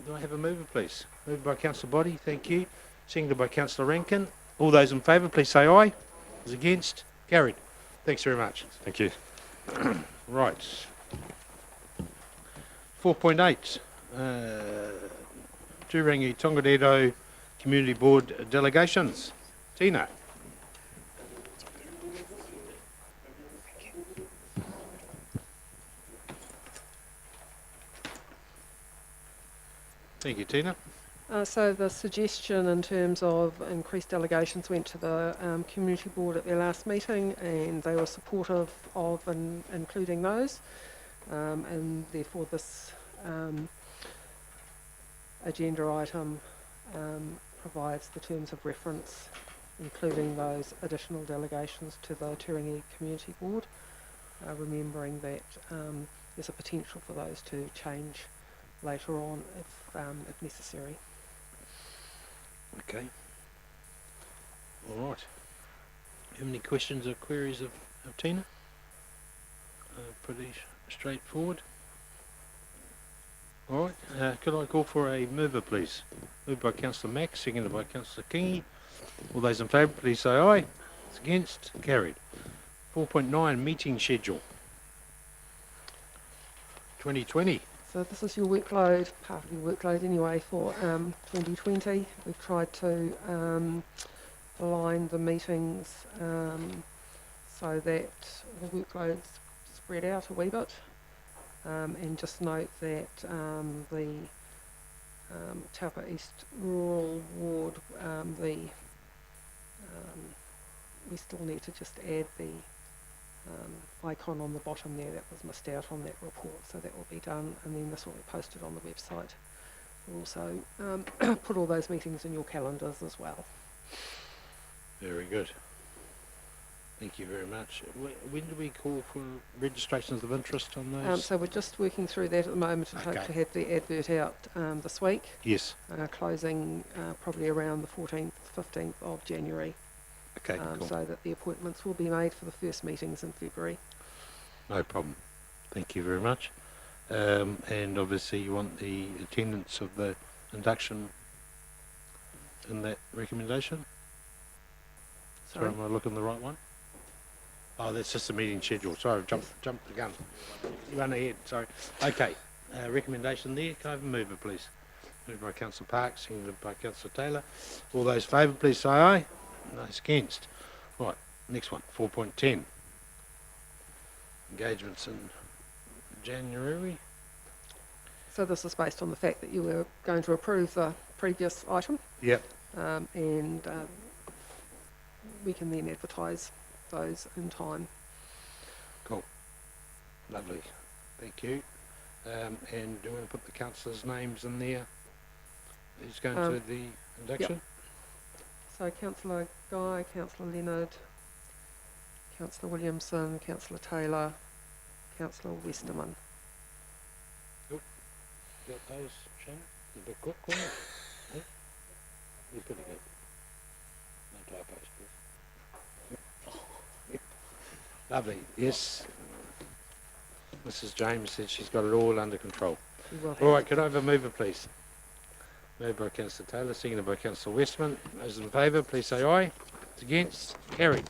Do I have a mover, please? Moved by Councillor Boddy. Thank you. Seconded by Councillor Rankin. All those in favour, please say aye. Those against? Carried. Thanks very much. Thank you. Right. 4.8. Turangi-Tongariro Community Board delegations. Tina. Thank you, Tina. So the suggestion in terms of increased delegations went to the community board at their last meeting, and they were supportive of including those, and therefore this agenda item provides the terms of reference, including those additional delegations to the Turangi Community Board, remembering that there's a potential for those to change later on if necessary. Okay. All right. Have any questions or queries of Tina? Pretty straightforward. All right. Could I call for a mover, please? Moved by Councillor Mack, seconded by Councillor Kingy. All those in favour, please say aye. Those against? Carried. 4.9, meeting schedule. 2020. So this is your workload, part of your workload anyway for 2020. We've tried to align the meetings so that the workload's spread out a wee bit. And just note that the Taupo East Rural Ward, we still need to just add the icon on the bottom there that was missed out on that report, so that will be done, and then this will be posted on the website. We'll also put all those meetings in your calendars as well. Very good. Thank you very much. When do we call for registrations of interest on those? So we're just working through that at the moment and hope to have the advert out this week. Yes. Closing probably around the 14th, 15th of January. Okay, cool. So that the appointments will be made for the first meetings in February. No problem. Thank you very much. And obviously you want the attendance of the induction in that recommendation? Sorry, am I looking the right one? Oh, that's just the meeting schedule. Sorry, jumped the gun. You run ahead, sorry. Okay, recommendation there. Can I have a mover, please? Moved by Councillor Parks, seconded by Councillor Taylor. All those favour, please say aye. Those against. Right, next one, 4.10. Engagements in January. So this is based on the fact that you were going to approve the previous item. Yep. And we can then advertise those in time. Cool. Lovely. Thank you. And do you want to put the councillors' names in there? Who's going to the induction? Yep. So Councillor Guy, Councillor Leonard, Councillor Williamson, Councillor Taylor, Councillor Westerman. Cool. Got those, Shannon? You a bit quick, weren't you? You're pretty good. No typos, please. Lovely. Yes. Mrs. James said she's got it all under control. All right, could I have a mover, please? Moved by Councillor Taylor, seconded by Councillor Westman. Those in favour, please say aye. Against? Carried.